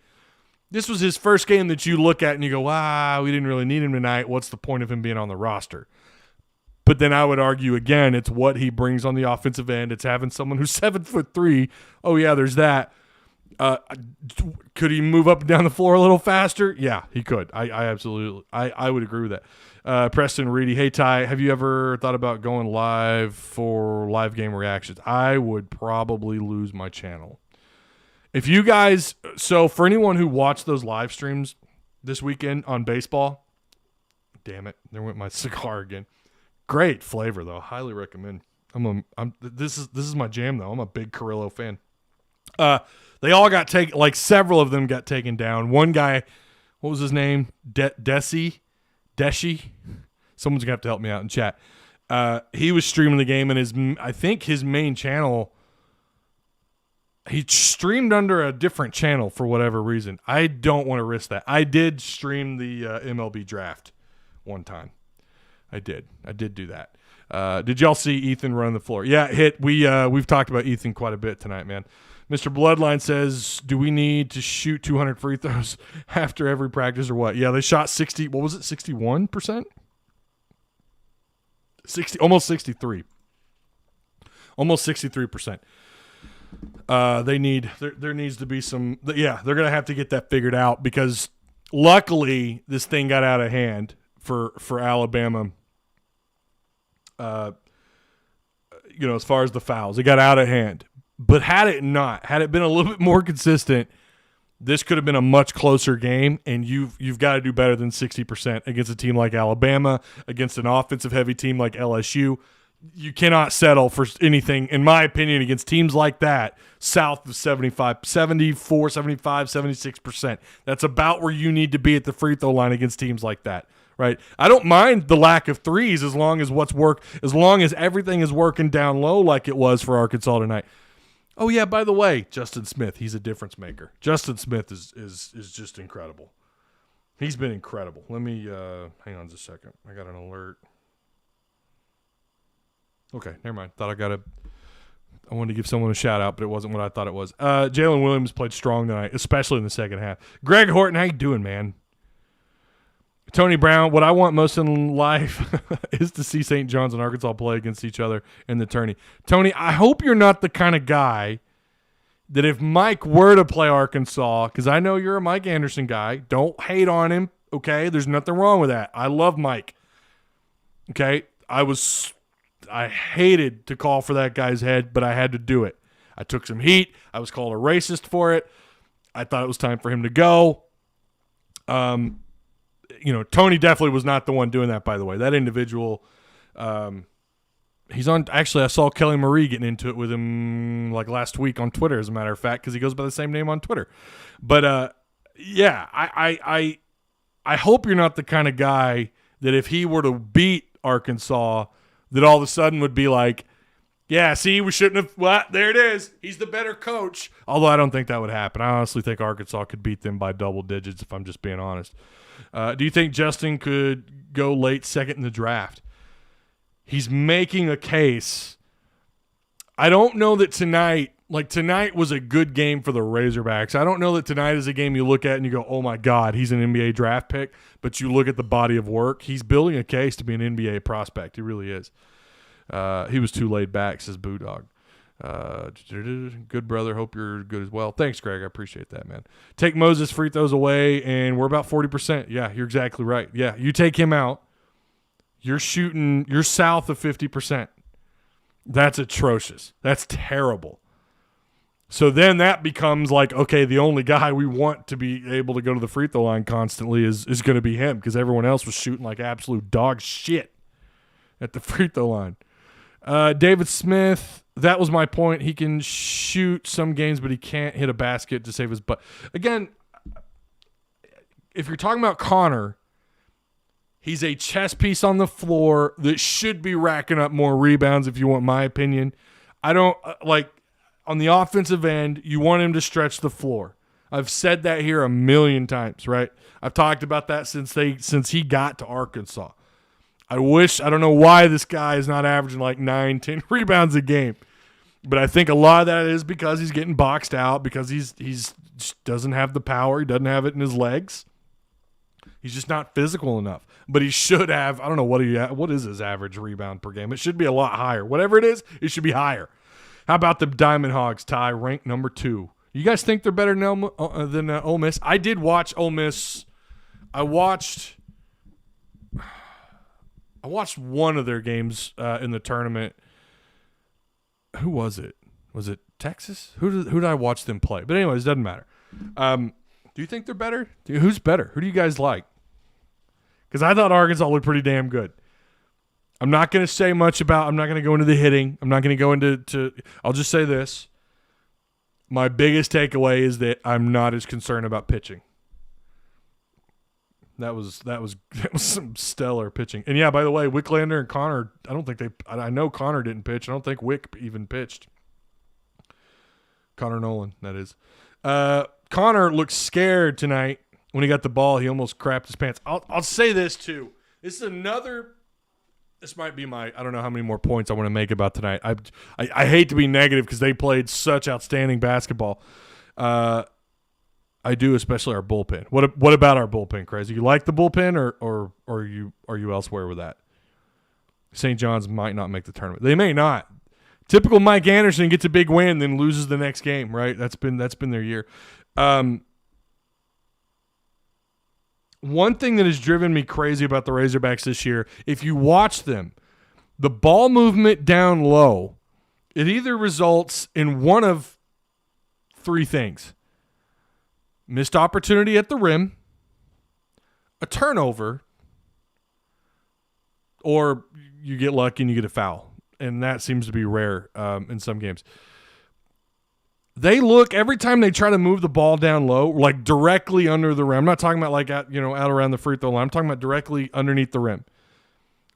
This was his first game that you look at and you go, wow, we didn't really need him tonight. What's the point of him being on the roster? But then I would argue again, it's what he brings on the offensive end. It's having someone who's 7'3". Oh yeah, there's that. Could he move up and down the floor a little faster? Yeah, he could. I absolutely, I would agree with that. Preston Reedy, hey Ty, have you ever thought about going live for live game reactions? I would probably lose my channel. If you guys, so for anyone who watched those live streams this weekend on baseball, damn it, there went my cigar again. Great flavor though, highly recommend. This is my jam though. I'm a big Carrillo fan. They all got taken, like several of them got taken down. One guy, what was his name? Deshi. Someone's gonna have to help me out in chat. He was streaming the game, and I think his main channel, he streamed under a different channel for whatever reason. I don't want to risk that. I did stream the MLB draft one time. I did do that. Did y'all see Ethan run the floor? Yeah, we've talked about Ethan quite a bit tonight, man. Mr. Bloodline says, do we need to shoot 200 free throws after every practice or what? Yeah, they shot 60, what was it, 61%? almost 63. Almost 63%. There needs to be some, they're going to have to get that figured out because luckily this thing got out of hand for Alabama. As far as the fouls, it got out of hand. But had it been a little bit more consistent, this could have been a much closer game, and you've got to do better than 60% against a team like Alabama, against an offensive-heavy team like LSU. You cannot settle for anything, in my opinion, against teams like that, south of 74, 75, 76%. That's about where you need to be at the free throw line against teams like that. Right, I don't mind the lack of threes as long as everything is working down low like it was for Arkansas tonight. Oh yeah, by the way, Justin Smith, he's a difference maker. Justin Smith is just incredible. He's been incredible. Let me hang on just a second. I got an alert. Okay, never mind. I wanted to give someone a shout out, but it wasn't what I thought it was. Jalen Williams played strong tonight, especially in the second half. Greg Horton, how you doing, man? Tony Brown, what I want most in life is to see St. John's and Arkansas play against each other in the tourney. Tony, I hope you're not the kind of guy that if Mike were to play Arkansas, because I know you're a Mike Anderson guy, don't hate on him, okay? There's nothing wrong with that. I love Mike, okay? I hated to call for that guy's head, but I had to do it. I took some heat. I was called a racist for it. I thought it was time for him to go. Tony definitely was not the one doing that, by the way. That individual, he's on. Actually, I saw Kelly Marie getting into it with him like last week on Twitter, as a matter of fact, because he goes by the same name on Twitter. But I hope you're not the kind of guy that if he were to beat Arkansas, that all of a sudden would be like, yeah, see, we shouldn't have. Well, there it is. He's the better coach. Although I don't think that would happen. I honestly think Arkansas could beat them by double digits, if I'm just being honest. Do you think Justin could go late second in the draft? He's making a case. I don't know that tonight was a good game for the Razorbacks. I don't know that tonight is a game you look at and you go, oh my God, he's an NBA draft pick. But you look at the body of work. He's building a case to be an NBA prospect. He really is. He was too laid back, says Boodog. Good brother. Hope you're good as well. Thanks, Greg. I appreciate that, man. Take Moses free throws away, and we're about 40%. Yeah, you're exactly right. Yeah, you take him out, you're south of 50%. That's atrocious. That's terrible. So then that becomes like, okay, the only guy we want to be able to go to the free throw line constantly is going to be him, because everyone else was shooting like absolute dog shit at the free throw line. David Smith, that was my point. He can shoot some games, but he can't hit a basket to save his butt. Again, if you're talking about Connor, he's a chess piece on the floor that should be racking up more rebounds, if you want my opinion. I don't on the offensive end, you want him to stretch the floor. I've said that here a million times, right? I've talked about that since he got to Arkansas. I don't know why this guy is not averaging like 9, 10 rebounds a game. But I think a lot of that is because he's getting boxed out, because he's just doesn't have the power. He doesn't have it in his legs. He's just not physical enough. But he should have, I don't know what is his average rebound per game. It should be a lot higher. Whatever it is, it should be higher. How about the Diamond Hogs, Ty, ranked number 2? You guys think they're better than Ole Miss? I did watch Ole Miss. I watched one of their games in the tournament. Who was it? Was it Texas? Who did I watch them play? But anyways, it doesn't matter. Do you think they're better? Who's better? Who do you guys like? Because I thought Arkansas looked pretty damn good. I'm not going to say much about. I'm not going to go into the hitting. I'm not going to go into. I'll just say this. My biggest takeaway is that I'm not as concerned about pitching. That was some stellar pitching. And yeah, by the way, Wicklander and Connor, I know Connor didn't pitch. I don't think Wick even pitched. Connor Nolan, that is. Connor looked scared tonight when he got the ball. He almost crapped his pants. I'll say this too. This might be my, I don't know how many more points I want to make about tonight. I hate to be negative because they played such outstanding basketball. I do, especially our bullpen. What about our bullpen, Crazy? You like the bullpen, or are you elsewhere with that? St. John's might not make the tournament. They may not. Typical Mike Anderson gets a big win, then loses the next game. Right? That's been their year. One thing that has driven me crazy about the Razorbacks this year, if you watch them, the ball movement down low, it either results in one of 3 things. Missed opportunity at the rim, a turnover, or you get lucky and you get a foul. And that seems to be rare in some games. They look, every time they try to move the ball down low, like directly under the rim. I'm not talking about like out around the free throw line. I'm talking about directly underneath the rim.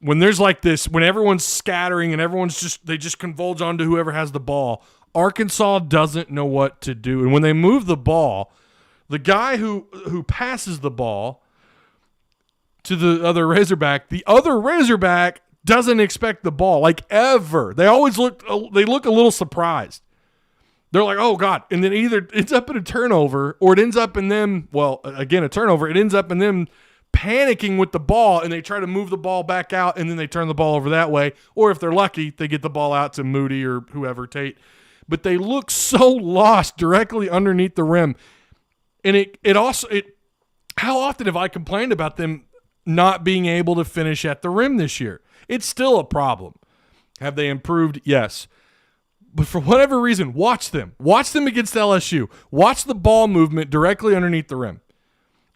When there's like this, when everyone's scattering and they just converge onto whoever has the ball, Arkansas doesn't know what to do. And when they move the ball, the guy who passes the ball to the other Razorback doesn't expect the ball, like ever. They always look a little surprised. They're like, oh, God. And then either it's up in a turnover or it ends up in them, a turnover. It ends up in them panicking with the ball, and they try to move the ball back out, and then they turn the ball over that way. Or if they're lucky, they get the ball out to Moody or whoever, Tate. But they look so lost directly underneath the rim. And how often have I complained about them not being able to finish at the rim this year? It's still a problem. Have they improved? Yes. But for whatever reason, watch them. Watch them against LSU. Watch the ball movement directly underneath the rim.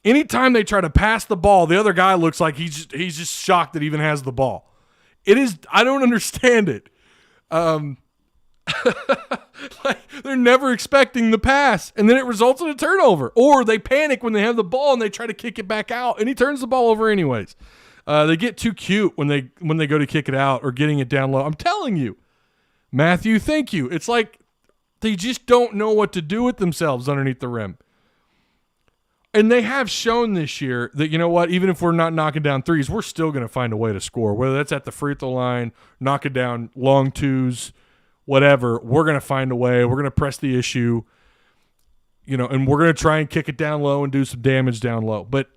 Anytime they try to pass the ball, the other guy looks like he's just shocked that he even has the ball. I don't understand it. Like they're never expecting the pass, and then it results in a turnover. Or they panic when they have the ball and they try to kick it back out, and he turns the ball over anyways. They get too cute when they go to kick it out or getting it down low. I'm telling you, Mathew, thank you. It's like they just don't know what to do with themselves underneath the rim. And they have shown this year that, you know what, even if we're not knocking down threes, we're still going to find a way to score. Whether that's at the free throw line, knocking down long twos, whatever, we're going to find a way. We're going to press the issue, and we're going to try and kick it down low and do some damage down low. But,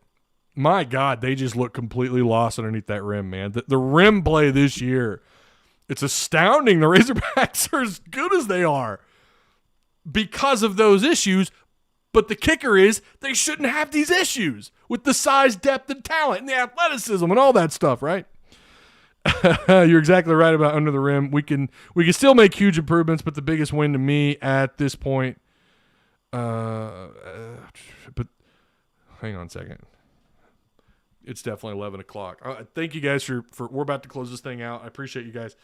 my God, they just look completely lost underneath that rim, man. The rim play this year, it's astounding. The Razorbacks are as good as they are because of those issues. But the kicker is they shouldn't have these issues with the size, depth, and talent and the athleticism and all that stuff, right? You're exactly right about under the rim. We can still make huge improvements, but the biggest win to me at this point, but hang on a second. It's definitely 11 o'clock. Thank you guys for we're about to close this thing out. I appreciate you guys.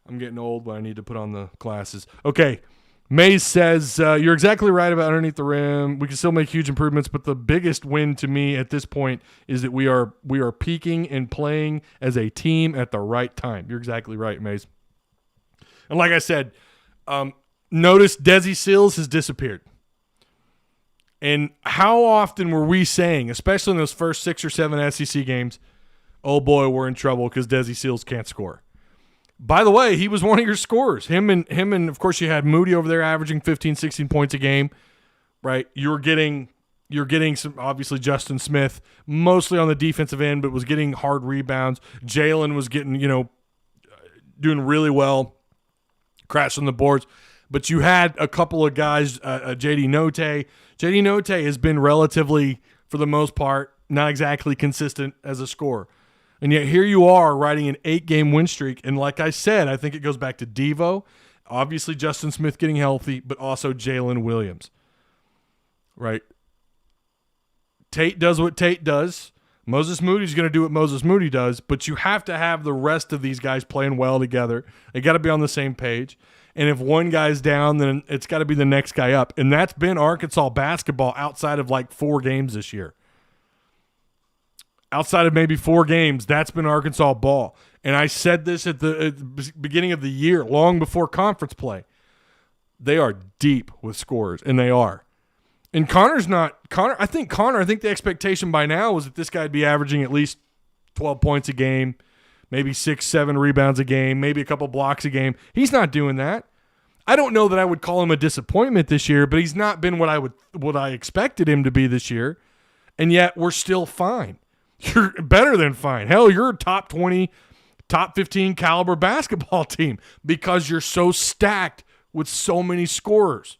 I'm getting old, but I need to put on the glasses. Okay. Mayes says, you're exactly right about underneath the rim. We can still make huge improvements, but the biggest win to me at this point is that we are peaking and playing as a team at the right time. You're exactly right, Mayes. And like I said, notice Desi Sills has disappeared. And how often were we saying, especially in those first 6 or 7 SEC games, oh boy, we're in trouble because Desi Seals can't score. By the way, he was one of your scorers. Him and of course you had Moody over there averaging 15, 16 points a game, right? You're getting some, obviously Justin Smith, mostly on the defensive end, but was getting hard rebounds. Jalen was getting, doing really well, crashing the boards. But you had a couple of guys, J.D. Note. J.D. Note has been relatively, for the most part, not exactly consistent as a scorer. And yet here you are riding an 8-game win streak. And like I said, I think it goes back to Devo, obviously Justin Smith getting healthy, but also Jalen Williams, right? Tate does what Tate does. Moses Moody's going to do what Moses Moody does, but you have to have the rest of these guys playing well together. They got to be on the same page. And if one guy's down, then it's got to be the next guy up. And that's been Arkansas basketball outside of like 4 games this year. Outside of maybe 4 games, that's been Arkansas ball. And I said this at the beginning of the year, long before conference play. They are deep with scorers, and they are. And I think the expectation by now was that this guy would be averaging at least 12 points a game, maybe 6, 7 rebounds a game, maybe a couple blocks a game. He's not doing that. I don't know that I would call him a disappointment this year, but he's not been what I expected him to be this year. And yet we're still fine. You're better than fine. Hell, you're a top 20, top 15 caliber basketball team because you're so stacked with so many scorers.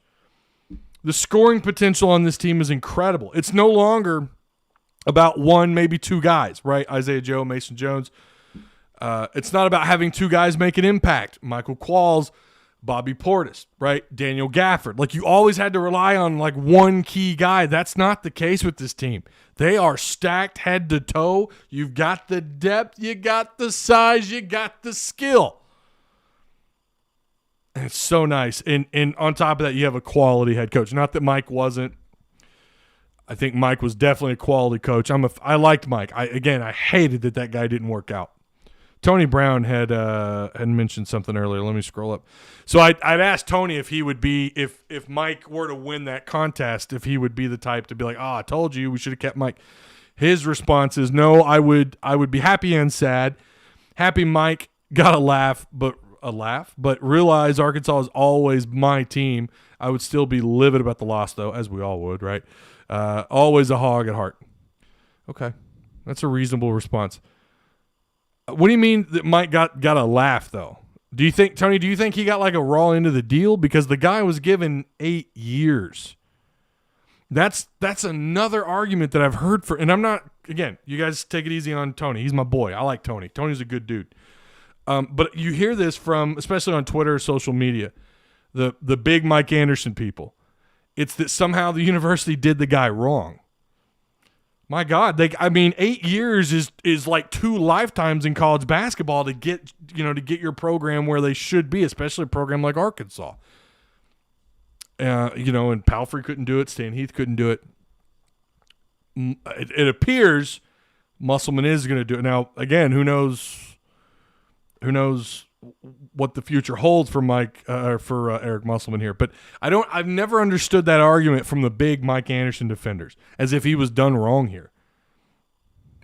The scoring potential on this team is incredible. It's no longer about 1, maybe 2 guys, right? Isaiah Joe, Mason Jones. It's not about having 2 guys make an impact. Michael Qualls, Bobby Portis, right? Daniel Gafford. Like, you always had to rely on like 1 key guy. That's not the case with this team. They are stacked head to toe. You've got the depth, you got the size, you got the skill. And it's so nice. And on top of that, you have a quality head coach. Not that Mike wasn't. I think Mike was definitely a quality coach. I liked Mike. I hated that guy didn't work out. Tony Brown had mentioned something earlier. Let me scroll up. So I'd asked Tony if he would be, if Mike were to win that contest, if he would be the type to be like, I told you we should have kept Mike. His response is, no, I would be happy and sad. Happy Mike got a laugh, but realize Arkansas is always my team. I would still be livid about the loss, though, as we all would, right? Always a hog at heart. Okay, that's a reasonable response. What do you mean that Mike got a laugh, though? Do you think he got like a raw end of the deal? Because the guy was given 8 years. That's another argument that I've heard for, and I'm not, again, you guys take it easy on Tony. He's my boy. I like Tony. Tony's a good dude. But you hear this from, especially on Twitter, social media, the big Mike Anderson people. It's that somehow the university did the guy wrong. My God, 8 years is like 2 lifetimes in college basketball to get your program where they should be, especially a program like Arkansas. And Palfrey couldn't do it. Stan Heath couldn't do it. It appears Musselman is going to do it. Now, again, who knows what the future holds for Eric Musselman here. But I've never understood that argument from the big Mike Anderson defenders, as if he was done wrong here.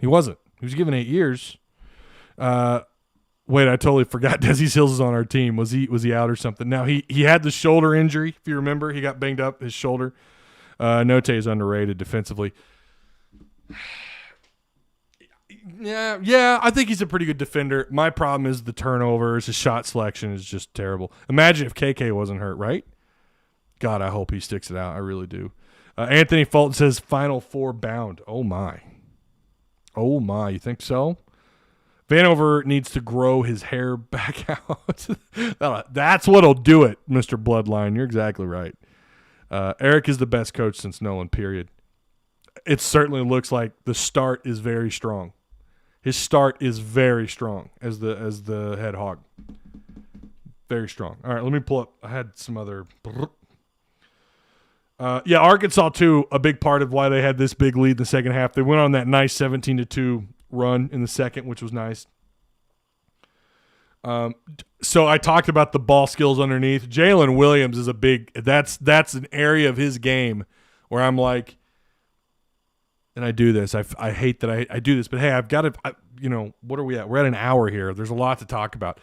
He wasn't. He was given 8 years. Wait, I totally forgot Desi Seals is on our team. Was he out or something? Now, he had the shoulder injury, if you remember. He got banged up, his shoulder. Note is underrated defensively. Yeah, I think he's a pretty good defender. My problem is the turnovers. His shot selection is just terrible. Imagine if KK wasn't hurt, right? God, I hope he sticks it out. I really do. Anthony Fulton says Final Four bound. Oh, my. You think so? Vanover needs to grow his hair back out. That's what'll do it, Mr. Bloodline. You're exactly right. Eric is the best coach since Nolan, period. It certainly looks like the start is very strong. His start is very strong as the head hog. Very strong. All right, let me pull up. I had some other. Arkansas too. A big part of why they had this big lead in the second half. They went on that nice 17-2 run in the second, which was nice. So I talked about the ball skills underneath. Jalen Williams is a big. That's an area of his game where I'm like. And I do this. I hate that I do this, but hey, I've got to. what are we at? We're at an hour here. There's a lot to talk about.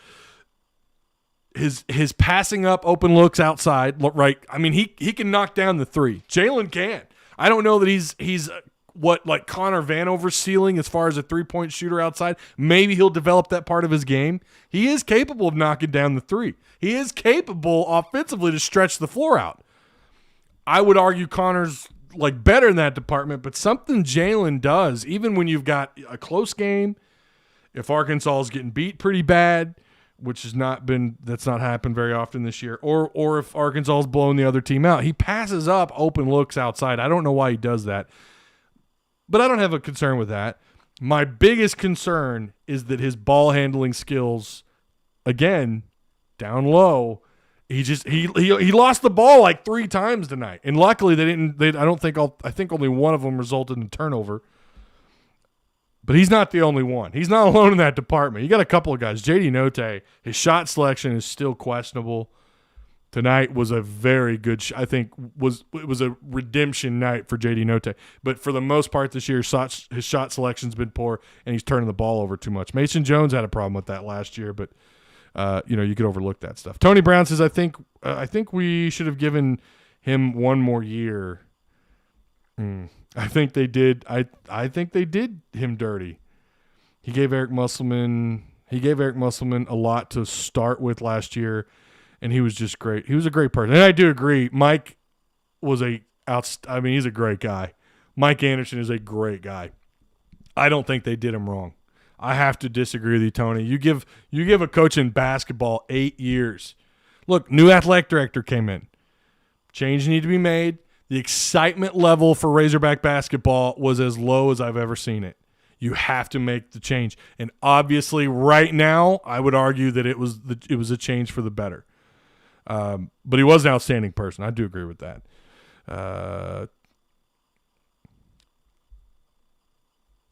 His passing up open looks outside, right? I mean, he can knock down the three. Jalen can. I don't know that he's what like Connor Vanover's ceiling as far as a 3-point shooter outside. Maybe he'll develop that part of his game. He is capable of knocking down the three. He is capable offensively to stretch the floor out. I would argue Connor's like better in that department, but something Jalen does, even when you've got a close game, if Arkansas is getting beat pretty bad, which that's not happened very often this year, or if Arkansas is blowing the other team out, he passes up open looks outside. I don't know why he does that, but I don't have a concern with that. My biggest concern is that his ball handling skills, again, down low, he lost the ball like 3 times tonight, and luckily I think only one of them resulted in a turnover. But he's not the only one. He's not alone in that department. You got a couple of guys. JD Notae, his shot selection is still questionable. Tonight was a very good I think it was a redemption night for JD Notae. But for the most part this year, his shot selection's been poor, and he's turning the ball over too much. Mason Jones had a problem with that last year, but you could overlook that stuff. Tony Brown says, I think we should have given him one more year. I think they did. I think they did him dirty. He gave Eric Musselman a lot to start with last year, and he was just great. He was a great person, and I do agree. Mike was he's a great guy. Mike Anderson is a great guy. I don't think they did him wrong. I have to disagree with you, Tony. You give a coach in basketball 8 years. Look, new athletic director came in. Change need to be made. The excitement level for Razorback basketball was as low as I've ever seen it. You have to make the change. And obviously right now, I would argue that it was a change for the better. But he was an outstanding person. I do agree with that.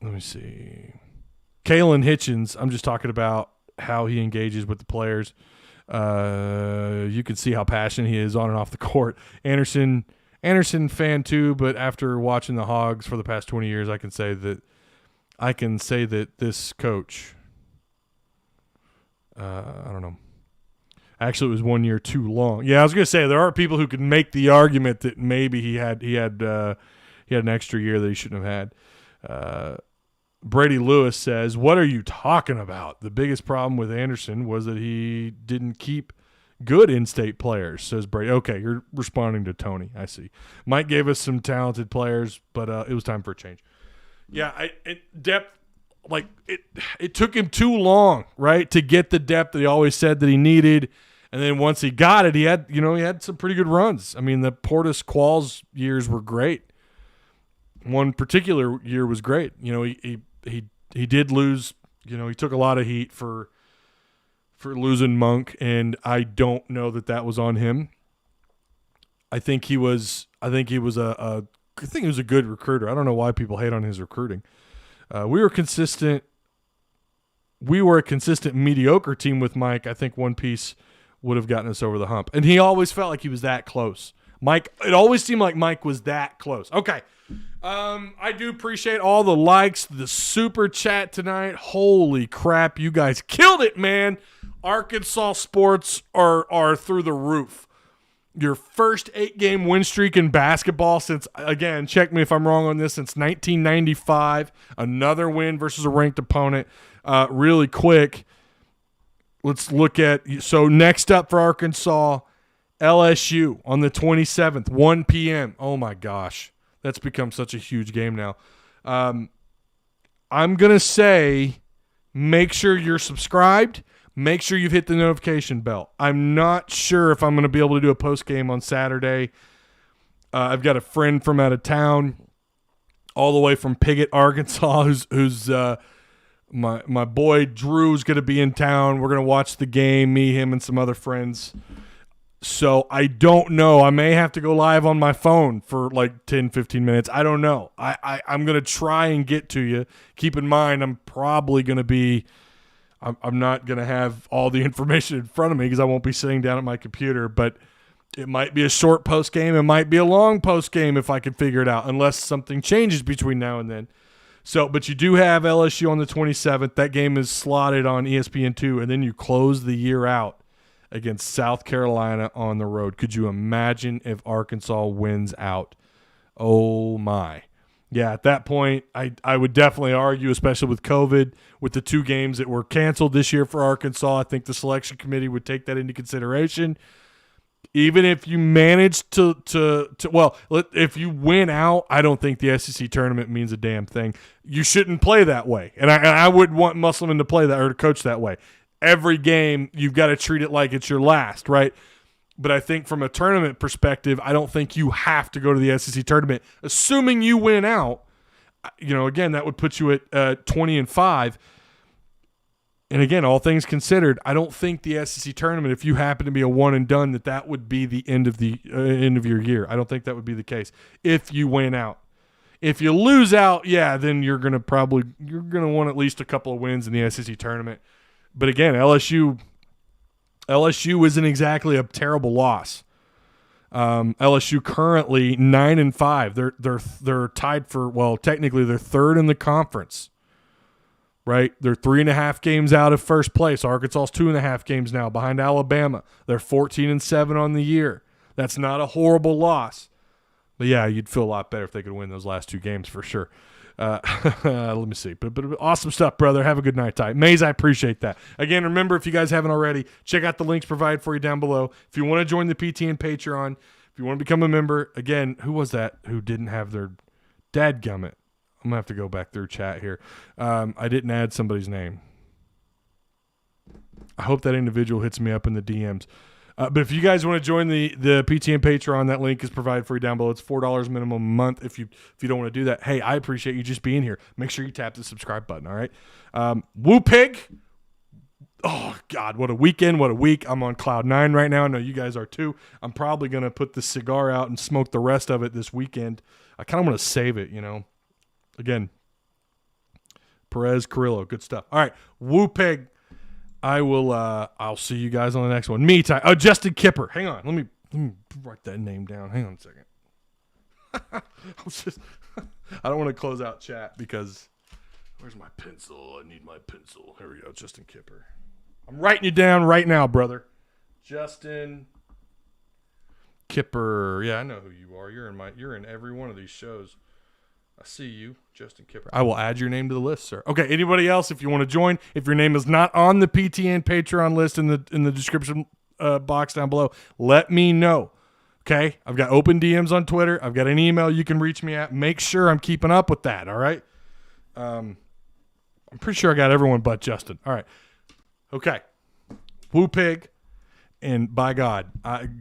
Let me see. Kalen Hitchens, I'm just talking about how he engages with the players. You can see how passionate he is on and off the court. Anderson fan too, but after watching the Hogs for the past 20 years, I can say that this coach, I don't know. Actually, it was 1 year too long. Yeah, I was going to say there are people who could make the argument that maybe he had an extra year that he shouldn't have had. Brady Lewis says, "What are you talking about? The biggest problem with Anderson was that he didn't keep good in-state players," says Brady. Okay, you're responding to Tony. I see. Mike gave us some talented players, but it was time for a change. Yeah, depth, like it took him too long, right, to get the depth that he always said that he needed. And then once he got it, he had some pretty good runs. I mean, the Portis Qualls years were great. One particular year was great. He did lose. He took a lot of heat for losing Monk, and I don't know that was on him. I think he was a good recruiter. I don't know why people hate on his recruiting. We were a consistent mediocre team with Mike. I think one piece would have gotten us over the hump, and he always felt like he was that close. Mike, it always seemed like Mike was that close. Okay. I do appreciate all the likes, the super chat tonight. Holy crap, you guys killed it, man. Arkansas sports are through the roof. Your first 8-game win streak in basketball since, again, check me if I'm wrong on this, since 1995. Another win versus a ranked opponent. Really quick, let's look at, so next up for Arkansas, LSU on the 27th, 1 p.m. Oh, my gosh. That's become such a huge game now. I'm going to say make sure you're subscribed. Make sure you've hit the notification bell. I'm not sure if I'm going to be able to do a post game on Saturday. I've got a friend from out of town, all the way from Piggott, Arkansas, who's my boy Drew's going to be in town. We're going to watch the game, me, him, and some other friends. So I don't know. I may have to go live on my phone for like 10, 15 minutes. I don't know. I'm going to try and get to you. Keep in mind, I'm probably going to be – I'm not going to have all the information in front of me because I won't be sitting down at my computer. But it might be a short post game. It might be a long post game if I can figure it out, unless something changes between now and then. So, but you do have LSU on the 27th. That game is slotted on ESPN2, and then you close the year out against South Carolina on the road. Could you imagine if Arkansas wins out? Oh, my. Yeah, at that point, I would definitely argue, especially with COVID, with the 2 games that were canceled this year for Arkansas, I think the selection committee would take that into consideration. Even if you manage if you win out, I don't think the SEC tournament means a damn thing. You shouldn't play that way. And I wouldn't want Musselman to play that or to coach that way. Every game, you've got to treat it like it's your last, right? But I think from a tournament perspective, I don't think you have to go to the SEC tournament. Assuming you win out, again, that would put you at 20-5. And again, all things considered, I don't think the SEC tournament, if you happen to be a one and done, that would be the end of your year. I don't think that would be the case if you win out. If you lose out, yeah, then you're gonna want at least a couple of wins in the SEC tournament. But again, LSU isn't exactly a terrible loss. LSU currently 9-5. They're tied for, technically they're third in the conference. Right? They're 3.5 games out of first place. Arkansas's 2.5 games now behind Alabama. They're 14-7 on the year. That's not a horrible loss. But yeah, you'd feel a lot better if they could win those last 2 games for sure. Let me see. But awesome stuff, brother. Have a good night, Ty. Mays, I appreciate that. Again, remember, if you guys haven't already, check out the links provided for you down below. If you want to join the PTN Patreon, if you want to become a member, again, who was that who didn't have their dadgummit? I'm going to have to go back through chat here. I didn't add somebody's name. I hope that individual hits me up in the DMs. But if you guys want to join the PTN Patreon, that link is provided for you down below. It's $4 minimum a month. If you don't want to do that, hey, I appreciate you just being here. Make sure you tap the subscribe button, all right? Woo Pig. Oh, God, what a weekend, what a week. I'm on cloud 9 right now. I know you guys are too. I'm probably going to put the cigar out and smoke the rest of it this weekend. I kind of want to save it, Again, Perez, Carrillo, good stuff. All right, Woo Pig. I'll see you guys on the next one. Me, Ty. Oh, Justin Kipper. Hang on. Let me write that name down. Hang on a second. I don't want to close out chat because where's my pencil? I need my pencil. Here we go. Justin Kipper. I'm writing you down right now, brother. Justin Kipper. Yeah, I know who you are. You're in every one of these shows. I see you, Justin Kipper. I will add your name to the list, sir. Okay, anybody else, if you want to join, if your name is not on the PTN Patreon list in the description box down below, let me know. Okay? I've got open DMs on Twitter. I've got an email you can reach me at. Make sure I'm keeping up with that, all right? I'm pretty sure I got everyone but Justin. All right. Okay. Woo Pig, and by God,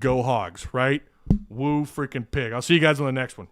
go Hogs, right? Woo freaking Pig. I'll see you guys on the next one.